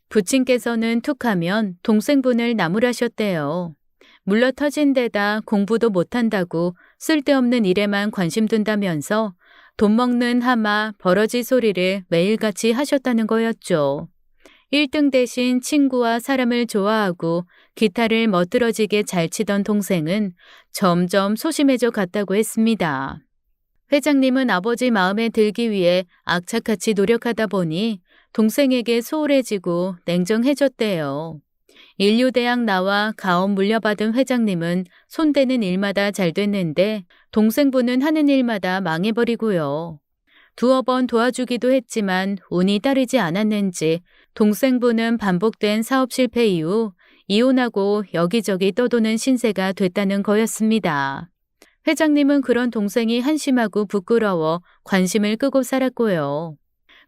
부친께서는 툭하면 동생분을 나무라셨대요. 물러 터진 데다 공부도 못한다고 쓸데없는 일에만 관심 둔다면서 돈 먹는 하마, 버러지 소리를 매일같이 하셨다는 거였죠. 1등 대신 친구와 사람을 좋아하고 기타를 멋들어지게 잘 치던 동생은 점점 소심해져 갔다고 했습니다. 회장님은 아버지 마음에 들기 위해 악착같이 노력하다 보니 동생에게 소홀해지고 냉정해졌대요. 인류대학 나와 가업 물려받은 회장님은 손대는 일마다 잘 됐는데 동생분은 하는 일마다 망해버리고요. 두어 번 도와주기도 했지만 운이 따르지 않았는지 동생분은 반복된 사업 실패 이후 이혼하고 여기저기 떠도는 신세가 됐다는 거였습니다. 회장님은 그런 동생이 한심하고 부끄러워 관심을 끄고 살았고요.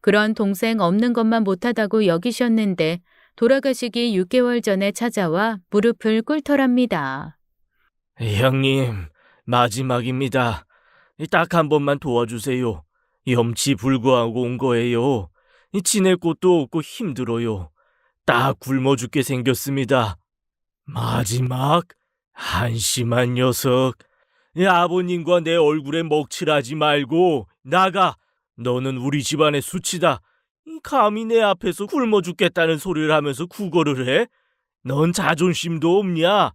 그런 동생 없는 것만 못하다고 여기셨는데 돌아가시기 6개월 전에 찾아와 무릎을 꿇더랍니다. 형님, 마지막입니다. 딱 한 번만 도와주세요. 염치불구하고 온 거예요. 지낼 곳도 없고 힘들어요. 딱 굶어 죽게 생겼습니다. 마지막 한심한 녀석. 아버님과 내 얼굴에 먹칠하지 말고 나가. 너는 우리 집안의 수치다. 감히 내 앞에서 굶어 죽겠다는 소리를 하면서 구걸을 해? 넌 자존심도 없냐?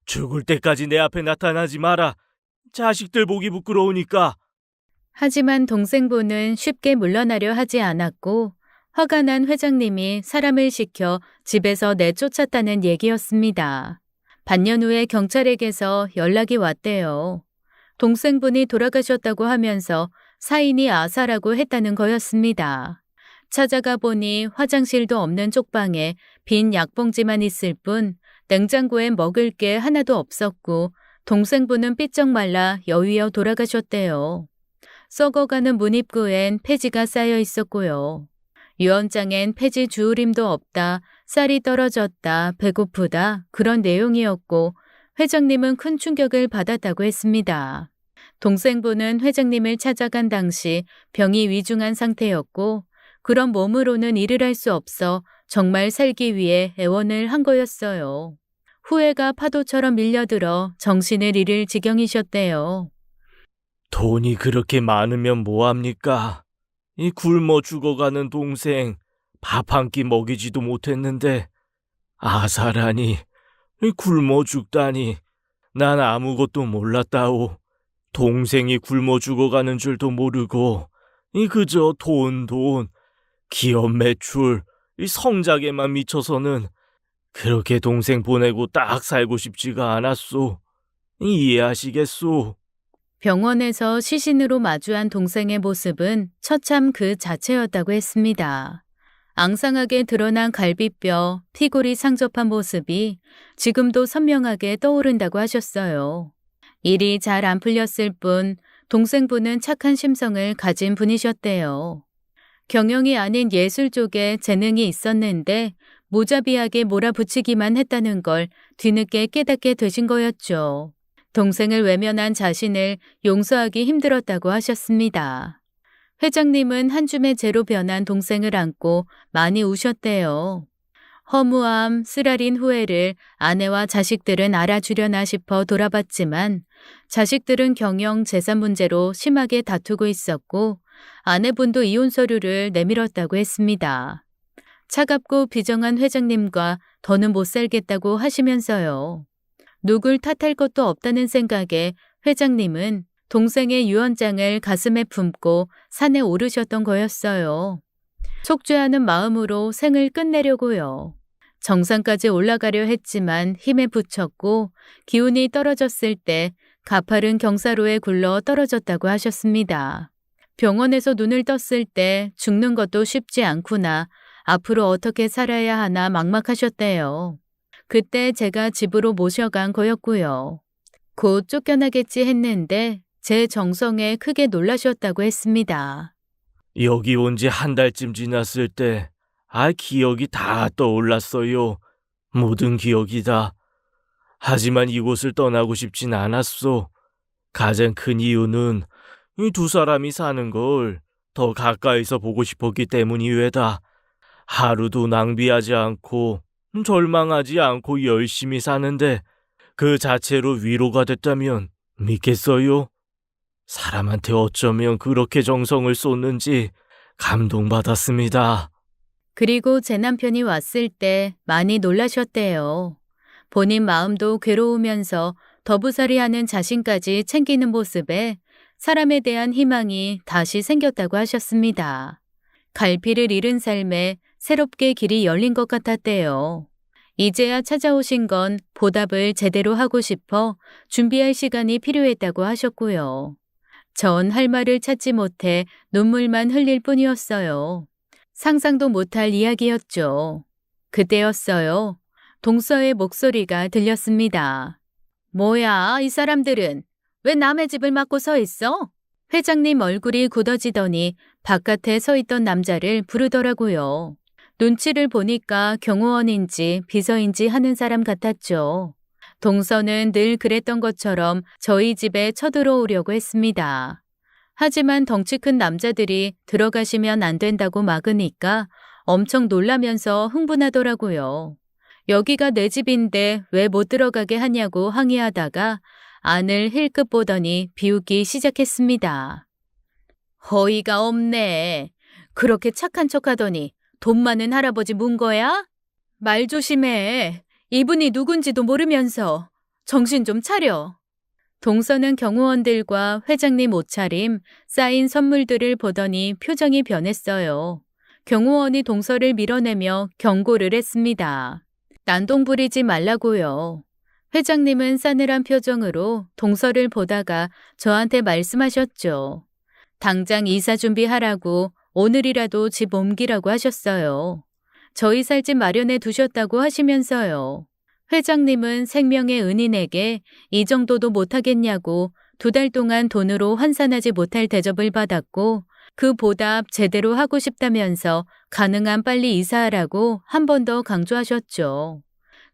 죽을 때까지 내 앞에 나타나지 마라. 자식들 보기 부끄러우니까. 하지만 동생분은 쉽게 물러나려 하지 않았고 화가 난 회장님이 사람을 시켜 집에서 내쫓았다는 얘기였습니다. 반년 후에 경찰에게서 연락이 왔대요. 동생분이 돌아가셨다고 하면서 사인이 아사라고 했다는 거였습니다. 찾아가 보니 화장실도 없는 쪽방에 빈 약봉지만 있을 뿐 냉장고에 먹을 게 하나도 없었고 동생분은 삐쩍 말라 여위어 돌아가셨대요. 썩어가는 문 입구엔 폐지가 쌓여 있었고요. 유언장엔 폐지 주우림도 없다, 쌀이 떨어졌다, 배고프다 그런 내용이었고 회장님은 큰 충격을 받았다고 했습니다. 동생분은 회장님을 찾아간 당시 병이 위중한 상태였고 그런 몸으로는 일을 할 수 없어 정말 살기 위해 애원을 한 거였어요. 후회가 파도처럼 밀려들어 정신을 잃을 지경이셨대요. 돈이 그렇게 많으면 뭐합니까? 이 굶어 죽어가는 동생 밥 한 끼 먹이지도 못했는데 아사라니, 굶어 죽다니. 난 아무것도 몰랐다오. 동생이 굶어 죽어가는 줄도 모르고 그저 돈, 기업 매출, 이 성작에만 미쳐서는 그렇게 동생 보내고 딱 살고 싶지가 않았소. 이해하시겠소? 병원에서 시신으로 마주한 동생의 모습은 처참 그 자체였다고 했습니다. 앙상하게 드러난 갈비뼈, 피골이 상접한 모습이 지금도 선명하게 떠오른다고 하셨어요. 일이 잘 안 풀렸을 뿐 동생분은 착한 심성을 가진 분이셨대요. 경영이 아닌 예술 쪽에 재능이 있었는데 무자비하게 몰아붙이기만 했다는 걸 뒤늦게 깨닫게 되신 거였죠. 동생을 외면한 자신을 용서하기 힘들었다고 하셨습니다. 회장님은 한 줌의 재로 변한 동생을 안고 많이 우셨대요. 허무함, 쓰라린 후회를 아내와 자식들은 알아주려나 싶어 돌아봤지만 자식들은 경영 재산 문제로 심하게 다투고 있었고 아내분도 이혼 서류를 내밀었다고 했습니다. 차갑고 비정한 회장님과 더는 못 살겠다고 하시면서요. 누굴 탓할 것도 없다는 생각에 회장님은 동생의 유언장을 가슴에 품고 산에 오르셨던 거였어요. 속죄하는 마음으로 생을 끝내려고요. 정상까지 올라가려 했지만 힘에 부쳤고 기운이 떨어졌을 때 가파른 경사로에 굴러 떨어졌다고 하셨습니다. 병원에서 눈을 떴을 때 죽는 것도 쉽지 않구나. 앞으로 어떻게 살아야 하나 막막하셨대요. 그때 제가 집으로 모셔간 거였고요. 곧 쫓겨나겠지 했는데 제 정성에 크게 놀라셨다고 했습니다. 여기 온 지 한 달쯤 지났을 때 기억이 다 떠올랐어요. 모든 기억이다. 하지만 이곳을 떠나고 싶진 않았어. 가장 큰 이유는 이 두 사람이 사는 걸 더 가까이서 보고 싶었기 때문이외다. 하루도 낭비하지 않고 절망하지 않고 열심히 사는데 그 자체로 위로가 됐다면 믿겠어요? 사람한테 어쩌면 그렇게 정성을 쏟는지 감동받았습니다. 그리고 제 남편이 왔을 때 많이 놀라셨대요. 본인 마음도 괴로우면서 더부살이하는 자신까지 챙기는 모습에 사람에 대한 희망이 다시 생겼다고 하셨습니다. 갈피를 잃은 삶에 새롭게 길이 열린 것 같았대요. 이제야 찾아오신 건 보답을 제대로 하고 싶어 준비할 시간이 필요했다고 하셨고요. 전 할 말을 찾지 못해 눈물만 흘릴 뿐이었어요. 상상도 못할 이야기였죠. 그때였어요. 동서의 목소리가 들렸습니다. 뭐야, 이 사람들은 왜 남의 집을 막고 서 있어? 회장님 얼굴이 굳어지더니 바깥에 서 있던 남자를 부르더라고요. 눈치를 보니까 경호원인지 비서인지 하는 사람 같았죠. 동서는 늘 그랬던 것처럼 저희 집에 쳐들어오려고 했습니다. 하지만 덩치 큰 남자들이 들어가시면 안 된다고 막으니까 엄청 놀라면서 흥분하더라고요. 여기가 내 집인데 왜 못 들어가게 하냐고 항의하다가 안을 힐끗 보더니 비웃기 시작했습니다. 어이가 없네. 그렇게 착한 척하더니 돈 많은 할아버지 문 거야? 말 조심해. 이분이 누군지도 모르면서 정신 좀 차려. 동서는 경호원들과 회장님 옷차림, 쌓인 선물들을 보더니 표정이 변했어요. 경호원이 동서를 밀어내며 경고를 했습니다. 난동 부리지 말라고요. 회장님은 싸늘한 표정으로 동서를 보다가 저한테 말씀하셨죠. 당장 이사 준비하라고 오늘이라도 집 옮기라고 하셨어요. 저희 살 집 마련해 두셨다고 하시면서요. 회장님은 생명의 은인에게 이 정도도 못하겠냐고 2달 동안 돈으로 환산하지 못할 대접을 받았고 그 보답 제대로 하고 싶다면서 가능한 빨리 이사하라고 한 번 더 강조하셨죠.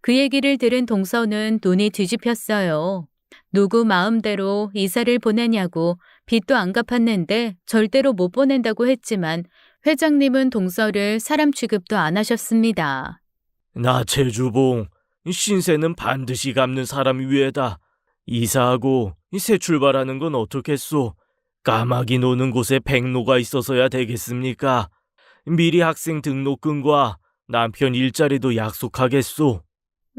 그 얘기를 들은 동서는 눈이 뒤집혔어요. 누구 마음대로 이사를 보내냐고 빚도 안 갚았는데 절대로 못 보낸다고 했지만 회장님은 동서를 사람 취급도 안 하셨습니다. 나 최주봉, 신세는 반드시 갚는 사람이 위에다. 이사하고 새 출발하는 건 어떻겠소? 까마귀 노는 곳에 백로가 있어서야 되겠습니까? 미리 학생 등록금과 남편 일자리도 약속하겠소.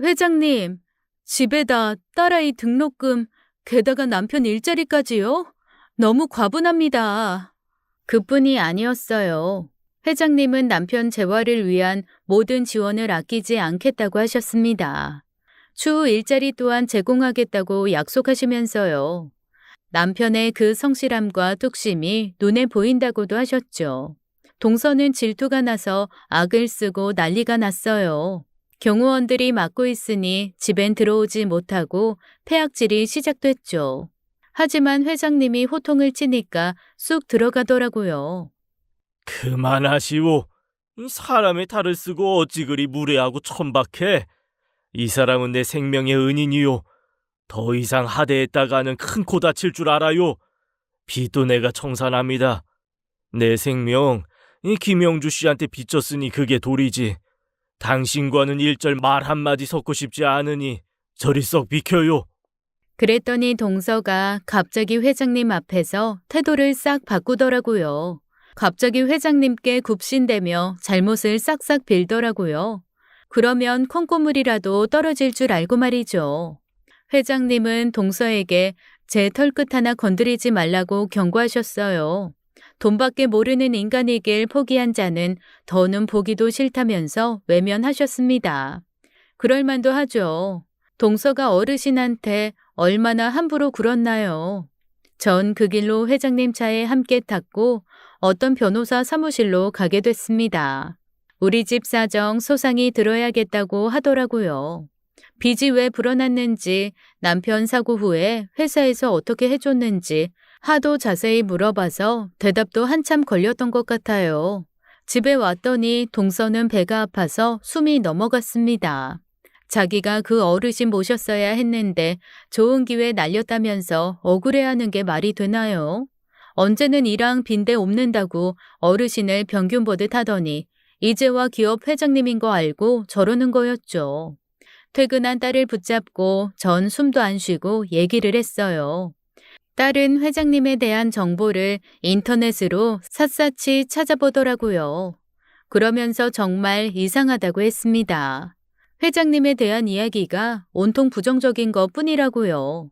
회장님, 집에다 딸아이 등록금, 게다가 남편 일자리까지요? 너무 과분합니다. 그뿐이 아니었어요. 회장님은 남편 재활을 위한 모든 지원을 아끼지 않겠다고 하셨습니다. 추후 일자리 또한 제공하겠다고 약속하시면서요. 남편의 그 성실함과 뚝심이 눈에 보인다고도 하셨죠. 동서는 질투가 나서 악을 쓰고 난리가 났어요. 경호원들이 막고 있으니 집엔 들어오지 못하고 폐악질이 시작됐죠. 하지만 회장님이 호통을 치니까 쑥 들어가더라고요. 그만하시오. 이 사람의 탈을 쓰고 어찌 그리 무례하고 천박해. 이 사람은 내 생명의 은인이요. 더 이상 하대했다가는 큰 코 다칠 줄 알아요. 빚도 내가 청산합니다. 내 생명 이 김영주 씨한테 빚졌으니 그게 도리지. 당신과는 일절 말 한마디 섞고 싶지 않으니 저리 썩 비켜요. 그랬더니 동서가 갑자기 회장님 앞에서 태도를 싹 바꾸더라고요. 갑자기 회장님께 굽신대며 잘못을 싹싹 빌더라고요. 그러면 콩고물이라도 떨어질 줄 알고 말이죠. 회장님은 동서에게 제 털끝 하나 건드리지 말라고 경고하셨어요. 돈밖에 모르는 인간이길 포기한 자는 더는 보기도 싫다면서 외면하셨습니다. 그럴만도 하죠. 동서가 어르신한테 얼마나 함부로 굴었나요? 전 그 길로 회장님 차에 함께 탔고 어떤 변호사 사무실로 가게 됐습니다. 우리 집 사정 소상히 들어야겠다고 하더라고요. 빚이 왜 불어났는지, 남편 사고 후에 회사에서 어떻게 해줬는지 하도 자세히 물어봐서 대답도 한참 걸렸던 것 같아요. 집에 왔더니 동서는 배가 아파서 숨이 넘어갔습니다. 자기가 그 어르신 모셨어야 했는데 좋은 기회 날렸다면서 억울해하는 게 말이 되나요? 언제는 이랑 빈대 옵는다고 어르신을 병균 보듯 하더니 이제와 기업 회장님인 거 알고 저러는 거였죠. 퇴근한 딸을 붙잡고 전 숨도 안 쉬고 얘기를 했어요. 딸은 회장님에 대한 정보를 인터넷으로 샅샅이 찾아보더라고요. 그러면서 정말 이상하다고 했습니다. 회장님에 대한 이야기가 온통 부정적인 것 뿐이라고요.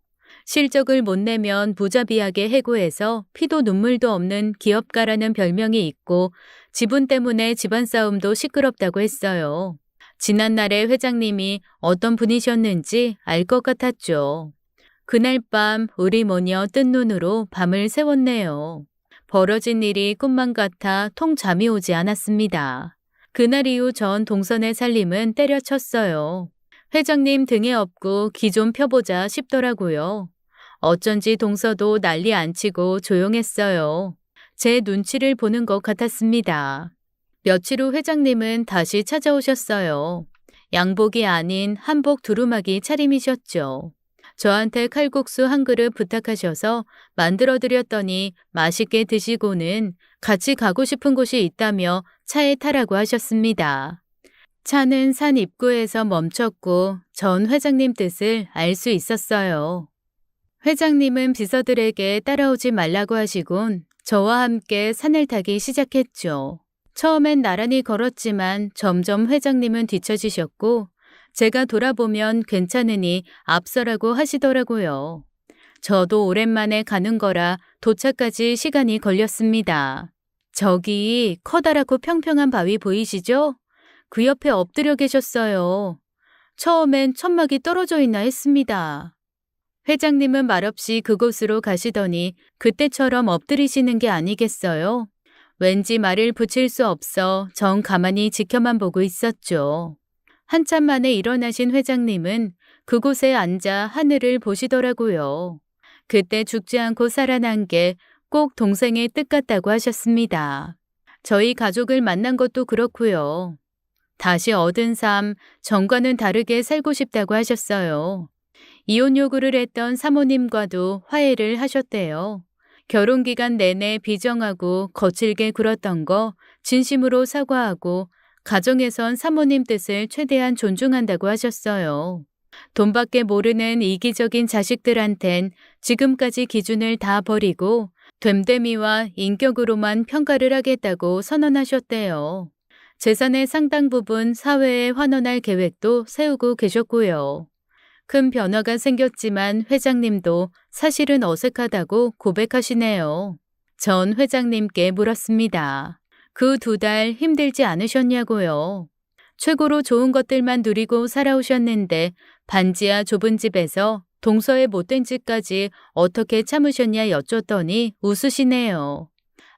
실적을 못 내면 무자비하게 해고해서 피도 눈물도 없는 기업가라는 별명이 있고 지분 때문에 집안 싸움도 시끄럽다고 했어요. 지난날에 회장님이 어떤 분이셨는지 알 것 같았죠. 그날 밤 우리 모녀 뜬 눈으로 밤을 새웠네요. 벌어진 일이 꿈만 같아 통 잠이 오지 않았습니다. 그날 이후 전 동선의 살림은 때려쳤어요. 회장님 등에 업고 기 좀 펴보자 싶더라고요. 어쩐지 동서도 난리 안 치고 조용했어요. 제 눈치를 보는 것 같았습니다. 며칠 후 회장님은 다시 찾아오셨어요. 양복이 아닌 한복 두루마기 차림이셨죠. 저한테 칼국수 한 그릇 부탁하셔서 만들어 드렸더니 맛있게 드시고는 같이 가고 싶은 곳이 있다며 차에 타라고 하셨습니다. 차는 산 입구에서 멈췄고 전 회장님 뜻을 알 수 있었어요. 회장님은 비서들에게 따라오지 말라고 하시곤 저와 함께 산을 타기 시작했죠. 처음엔 나란히 걸었지만 점점 회장님은 뒤처지셨고 제가 돌아보면 괜찮으니 앞서라고 하시더라고요. 저도 오랜만에 가는 거라 도착까지 시간이 걸렸습니다. 저기 커다랗고 평평한 바위 보이시죠? 그 옆에 엎드려 계셨어요. 처음엔 천막이 떨어져 있나 했습니다. 회장님은 말없이 그곳으로 가시더니 그때처럼 엎드리시는 게 아니겠어요? 왠지 말을 붙일 수 없어 정 가만히 지켜만 보고 있었죠. 한참 만에 일어나신 회장님은 그곳에 앉아 하늘을 보시더라고요. 그때 죽지 않고 살아난 게 꼭 동생의 뜻 같다고 하셨습니다. 저희 가족을 만난 것도 그렇고요. 다시 얻은 삶, 전과는 다르게 살고 싶다고 하셨어요. 이혼 요구를 했던 사모님과도 화해를 하셨대요. 결혼 기간 내내 비정하고 거칠게 굴었던 거 진심으로 사과하고 가정에선 사모님 뜻을 최대한 존중한다고 하셨어요. 돈밖에 모르는 이기적인 자식들한텐 지금까지 기준을 다 버리고 됨됨이와 인격으로만 평가를 하겠다고 선언하셨대요. 재산의 상당 부분 사회에 환원할 계획도 세우고 계셨고요. 큰 변화가 생겼지만 회장님도 사실은 어색하다고 고백하시네요. 전 회장님께 물었습니다. 그 2달 힘들지 않으셨냐고요. 최고로 좋은 것들만 누리고 살아오셨는데 반지하 좁은 집에서 동서의 못된 짓까지 어떻게 참으셨냐 여쭸더니 웃으시네요.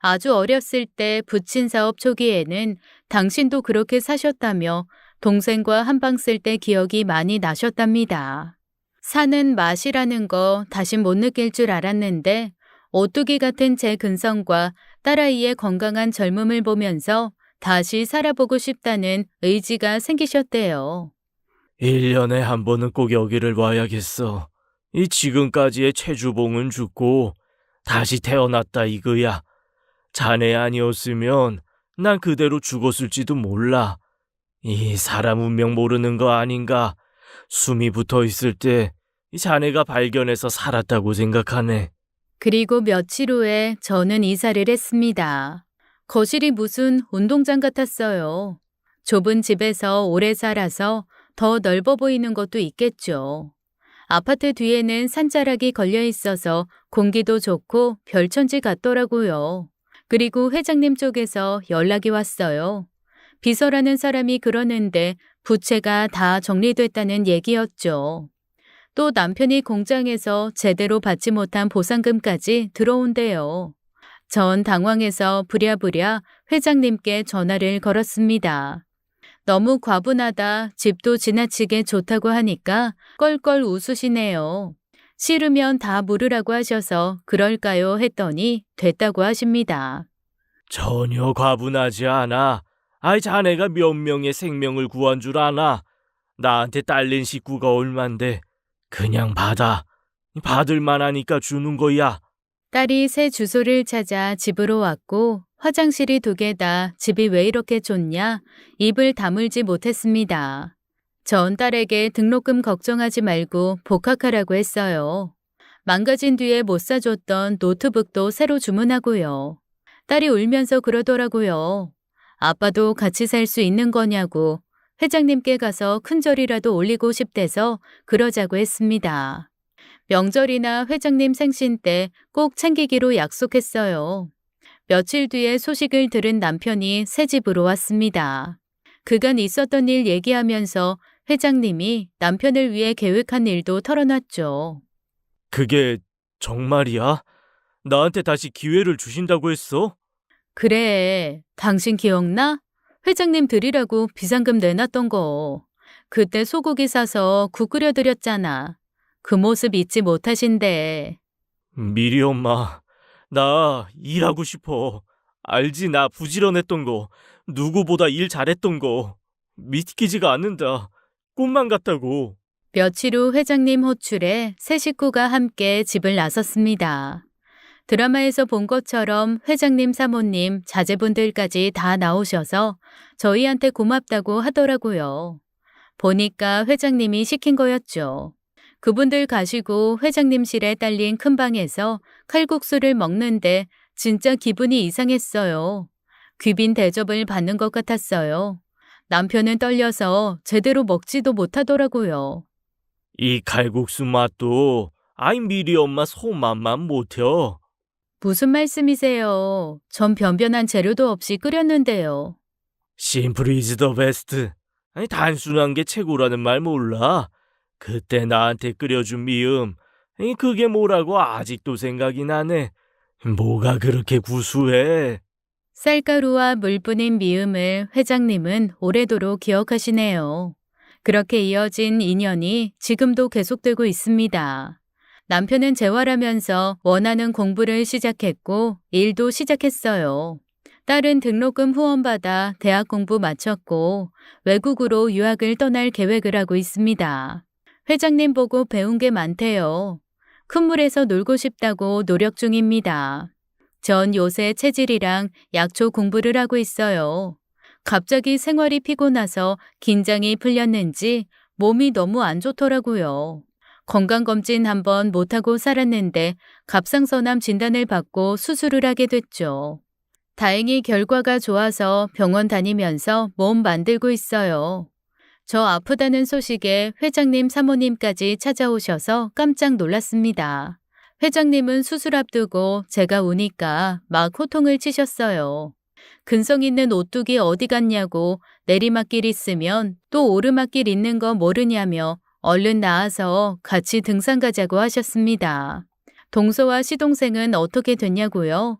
아주 어렸을 때 부친 사업 초기에는 당신도 그렇게 사셨다며 동생과 한방 쓸 때 기억이 많이 나셨답니다. 사는 맛이라는 거 다신 못 느낄 줄 알았는데 오뚜기 같은 제 근성과 딸아이의 건강한 젊음을 보면서 다시 살아보고 싶다는 의지가 생기셨대요. 1년에 한 번은 꼭 여기를 와야겠어. 이 지금까지의 최주봉은 죽고 다시 태어났다 이거야. 자네 아니었으면 난 그대로 죽었을지도 몰라. 이 사람 운명 모르는 거 아닌가. 숨이 붙어 있을 때 이 자네가 발견해서 살았다고 생각하네. 그리고 며칠 후에 저는 이사를 했습니다. 거실이 무슨 운동장 같았어요. 좁은 집에서 오래 살아서 더 넓어 보이는 것도 있겠죠. 아파트 뒤에는 산자락이 걸려 있어서 공기도 좋고 별천지 같더라고요. 그리고 회장님 쪽에서 연락이 왔어요. 비서라는 사람이 그러는데 부채가 다 정리됐다는 얘기였죠. 또 남편이 공장에서 제대로 받지 못한 보상금까지 들어온대요. 전 당황해서 부랴부랴 회장님께 전화를 걸었습니다. 너무 과분하다, 집도 지나치게 좋다고 하니까 껄껄 웃으시네요. 싫으면 다 물으라고 하셔서 그럴까요 했더니 됐다고 하십니다. 전혀 과분하지 않아. 아이 자네가 몇 명의 생명을 구한 줄 아나. 나한테 딸린 식구가 얼만데 그냥 받아. 받을 만하니까 주는 거야. 딸이 새 주소를 찾아 집으로 왔고 화장실이 2개다 집이 왜 이렇게 좋냐 입을 다물지 못했습니다. 전 딸에게 등록금 걱정하지 말고 복학하라고 했어요. 망가진 뒤에 못 사줬던 노트북도 새로 주문하고요. 딸이 울면서 그러더라고요. 아빠도 같이 살 수 있는 거냐고 회장님께 가서 큰절이라도 올리고 싶대서 그러자고 했습니다. 명절이나 회장님 생신 때 꼭 챙기기로 약속했어요. 며칠 뒤에 소식을 들은 남편이 새 집으로 왔습니다. 그간 있었던 일 얘기하면서 회장님이 남편을 위해 계획한 일도 털어놨죠. 그게 정말이야? 나한테 다시 기회를 주신다고 했어? 그래, 당신 기억나? 회장님 드리라고 비상금 내놨던 거. 그때 소고기 사서 국 끓여드렸잖아. 그 모습 잊지 못하신대. 미리 엄마, 나 일하고 싶어. 알지, 나 부지런했던 거. 누구보다 일 잘했던 거. 믿기지가 않는다. 꿈만 같다고. 며칠 후 회장님 호출에 세 식구가 함께 집을 나섰습니다. 드라마에서 본 것처럼 회장님 사모님, 자제분들까지 다 나오셔서 저희한테 고맙다고 하더라고요. 보니까 회장님이 시킨 거였죠. 그분들 가시고 회장님실에 딸린 큰 방에서 칼국수를 먹는데 진짜 기분이 이상했어요. 귀빈 대접을 받는 것 같았어요. 남편은 떨려서 제대로 먹지도 못하더라고요. 이 칼국수 맛도 아이 미리 엄마 손맛만 못혀. 무슨 말씀이세요? 전 변변한 재료도 없이 끓였는데요. 심플 이즈 더 베스트. 아니 단순한 게 최고라는 말 몰라? 그때 나한테 끓여준 미음. 아니, 그게 뭐라고 아직도 생각이 나네. 뭐가 그렇게 구수해? 쌀가루와 물 뿌린 미음을 회장님은 오래도록 기억하시네요. 그렇게 이어진 인연이 지금도 계속되고 있습니다. 남편은 재활하면서 원하는 공부를 시작했고 일도 시작했어요. 딸은 등록금 후원받아 대학 공부 마쳤고 외국으로 유학을 떠날 계획을 하고 있습니다. 회장님 보고 배운 게 많대요. 큰 물에서 놀고 싶다고 노력 중입니다. 전 요새 체질이랑 약초 공부를 하고 있어요. 갑자기 생활이 피곤해서 긴장이 풀렸는지 몸이 너무 안 좋더라고요. 건강검진 한번 못하고 살았는데 갑상선암 진단을 받고 수술을 하게 됐죠. 다행히 결과가 좋아서 병원 다니면서 몸 만들고 있어요. 저 아프다는 소식에 회장님 사모님까지 찾아오셔서 깜짝 놀랐습니다. 회장님은 수술 앞두고 제가 우니까 막 호통을 치셨어요. 근성 있는 오뚜기 어디 갔냐고 내리막길 있으면 또 오르막길 있는 거 모르냐며 얼른 나와서 같이 등산 가자고 하셨습니다. 동서와 시동생은 어떻게 됐냐고요?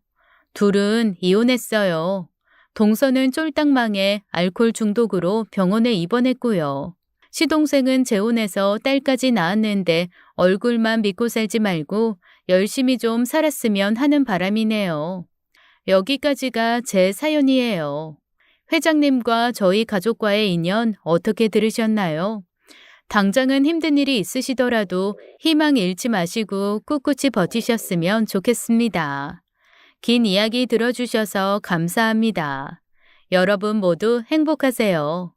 둘은 이혼했어요. 동서는 쫄딱 망해 알코올 중독으로 병원에 입원했고요. 시동생은 재혼해서 딸까지 낳았는데 얼굴만 믿고 살지 말고 열심히 좀 살았으면 하는 바람이네요. 여기까지가 제 사연이에요. 회장님과 저희 가족과의 인연 어떻게 들으셨나요? 당장은 힘든 일이 있으시더라도 희망 잃지 마시고 꿋꿋이 버티셨으면 좋겠습니다. 긴 이야기 들어주셔서 감사합니다. 여러분 모두 행복하세요.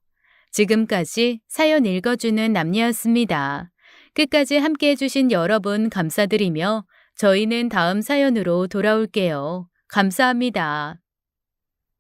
지금까지 사연 읽어주는 남녀였습니다. 끝까지 함께 해주신 여러분 감사드리며 저희는 다음 사연으로 돌아올게요. 감사합니다.